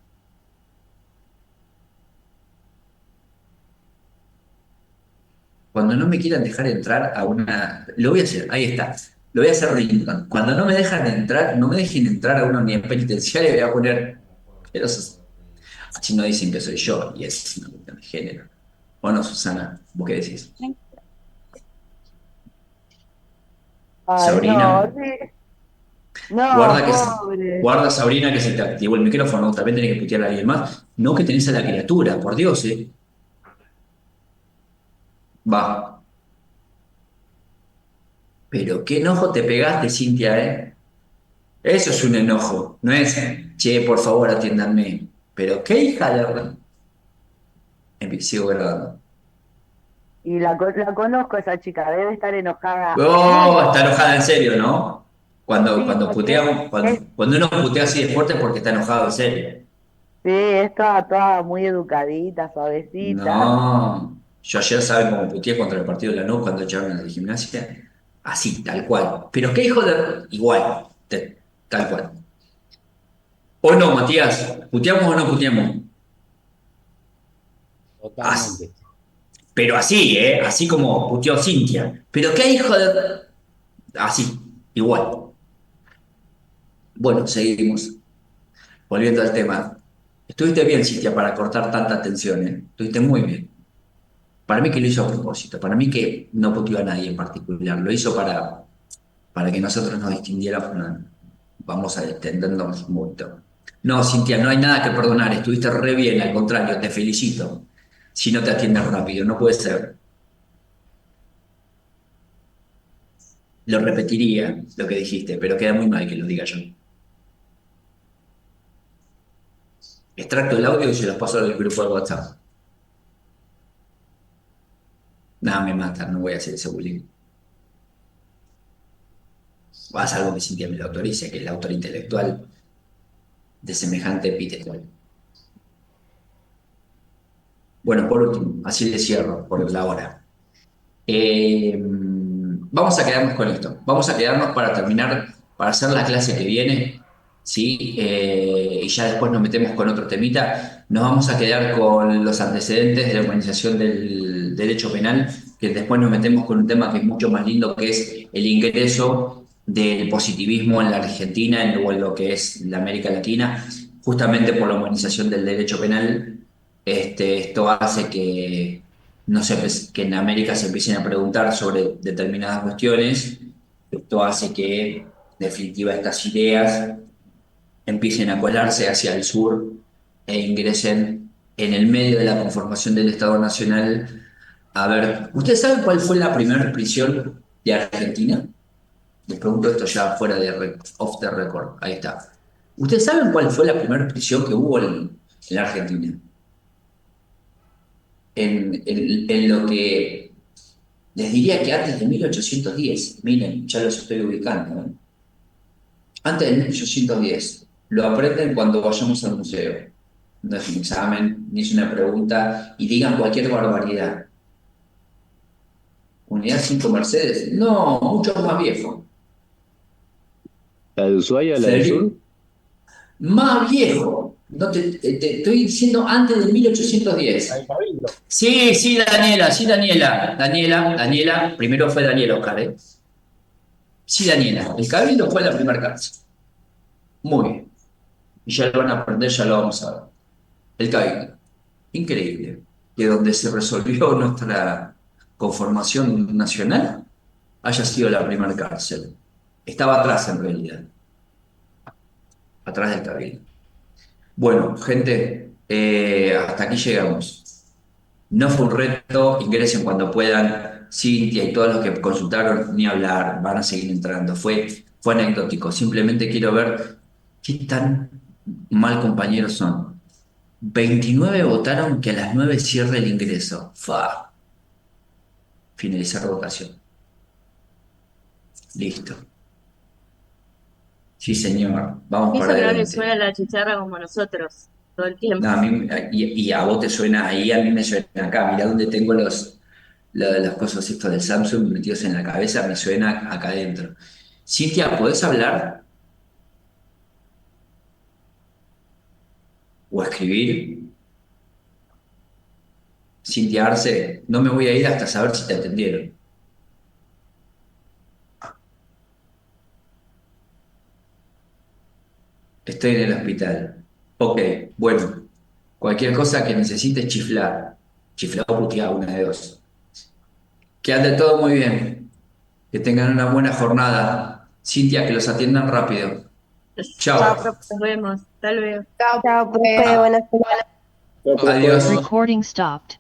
Cuando no me quieran dejar entrar a una. Lo voy a hacer, ahí está. Lo voy a hacer ringtone. Cuando no me dejan entrar, no me dejen entrar a una unidad penitenciaria, voy a poner. Pero así no dicen que soy yo, y es una cuestión de género. ¿O no, Susana? ¿Vos qué decís? Ay, Sabrina, no, sí. No, guarda que pobre. guarda, Sabrina, que se te activó el micrófono, también tenés que putear a alguien más. No que tenés a la criatura, por Dios, ¿eh? Va. Pero qué enojo te pegaste, Cintia, ¿eh? Eso es un enojo, no es, che, por favor, atiéndanme. Pero qué hija de. Sigo grabando. Y la conozco esa chica, debe estar enojada. Oh, está enojada en serio, ¿no? Cuando, Sí, cuando porque puteamos, cuando uno putea así de fuerte es porque está enojado en serio. sí, es toda muy educadita, suavecita. No. Yo ayer, ¿saben cómo puteé contra el partido de Lanús cuando echaron a la gimnasia? Así, tal cual. Pero qué hijo de. Igual, tal cual. ¿O no, Matías? ¿Puteamos o no puteamos? Totalmente. Pero así, ¿eh? Así como puteó Cintia. Pero qué hijo de. Así, igual. Bueno, seguimos. Volviendo al tema. Estuviste bien, Cintia, para cortar tanta tensión, ¿eh? Estuviste muy bien. Para mí que lo hizo a propósito. Para mí que no puteó a nadie en particular. Lo hizo para que nosotros nos distinguiéramos. Vamos a entendernos mucho. No, Cintia, no hay nada que perdonar. Estuviste re bien, al contrario, te felicito. Si no te atiendes rápido, no puede ser. Lo repetiría lo que dijiste, pero queda muy mal que lo diga yo. Extracto el audio y se los paso al grupo de WhatsApp. Nada, me mata, no voy a hacer ese bullying. O haz algo que Cintia me lo autorice, que es el autor intelectual de semejante epíteto. Bueno, por último, así le cierro por la hora. Vamos a quedarnos con esto. Vamos a quedarnos para terminar, para hacer la clase que viene, ¿sí? Y ya después nos metemos con otro temita. Nos vamos a quedar con los antecedentes de la humanización del derecho penal, que después nos metemos con un tema que es mucho más lindo, que es el ingreso del positivismo en la Argentina o en lo que es la América Latina, justamente por la humanización del derecho penal. Esto hace que no sé, pues, que en América se empiecen a preguntar sobre determinadas cuestiones. Esto hace que, en definitiva, estas ideas empiecen a colarse hacia el sur e ingresen en el medio de la conformación del Estado Nacional. A ver, ¿ustedes saben cuál fue la primera prisión de Argentina? Les pregunto esto ya fuera de off the record. Ahí está. ¿Ustedes saben cuál fue la primera prisión que hubo en la Argentina? En lo que les diría que antes de 1810, miren, ya los estoy ubicando, ¿eh? Antes de 1810, lo aprenden cuando vayamos al museo. No es un examen, ni es una pregunta, y digan cualquier barbaridad. ¿Unidad 5 Mercedes? No, mucho más viejo. ¿La de Ushuaia, la del sur? Más viejo. No te estoy diciendo antes de 1810. Sí, sí, Daniela, sí, Daniela. Daniela, primero fue Daniela, Oscar, ¿eh? Sí, Daniela, el Cabildo fue la primera cárcel. Muy bien. Y ya lo van a aprender, ya lo vamos a ver. El Cabildo. Increíble. Que donde se resolvió nuestra conformación nacional haya sido la primera cárcel. Estaba atrás en realidad. Atrás del Cabildo. Bueno, gente, hasta aquí llegamos. No fue un reto, ingresen cuando puedan. Cintia y todos los que consultaron, ni hablar, van a seguir entrando. Fue anecdótico. Simplemente quiero ver qué tan mal compañeros son. 29 votaron que a las 9 cierre el ingreso. Fa. Finalizar votación. Listo. Sí, señor. Vamos Eso para que no le adelante. suena la chicharra como a nosotros todo el tiempo. No, y a vos te suena ahí, a mí me suena acá. Mirá donde tengo las cosas estos del Samsung metidos en la cabeza, me suena acá adentro. Cintia, ¿podés hablar o escribir? Cintia Arce, no me voy a ir hasta saber si te atendieron. Estoy en el hospital. Ok, bueno. Cualquier cosa que necesites chiflar. Chiflar o putear, una de dos. Que ande todo muy bien. Que tengan una buena jornada. Cintia, que los atiendan rápido. Chao. Nos vemos. Hasta luego. Chao, profe, Ah. buenas noches. Adiós. Recording stopped.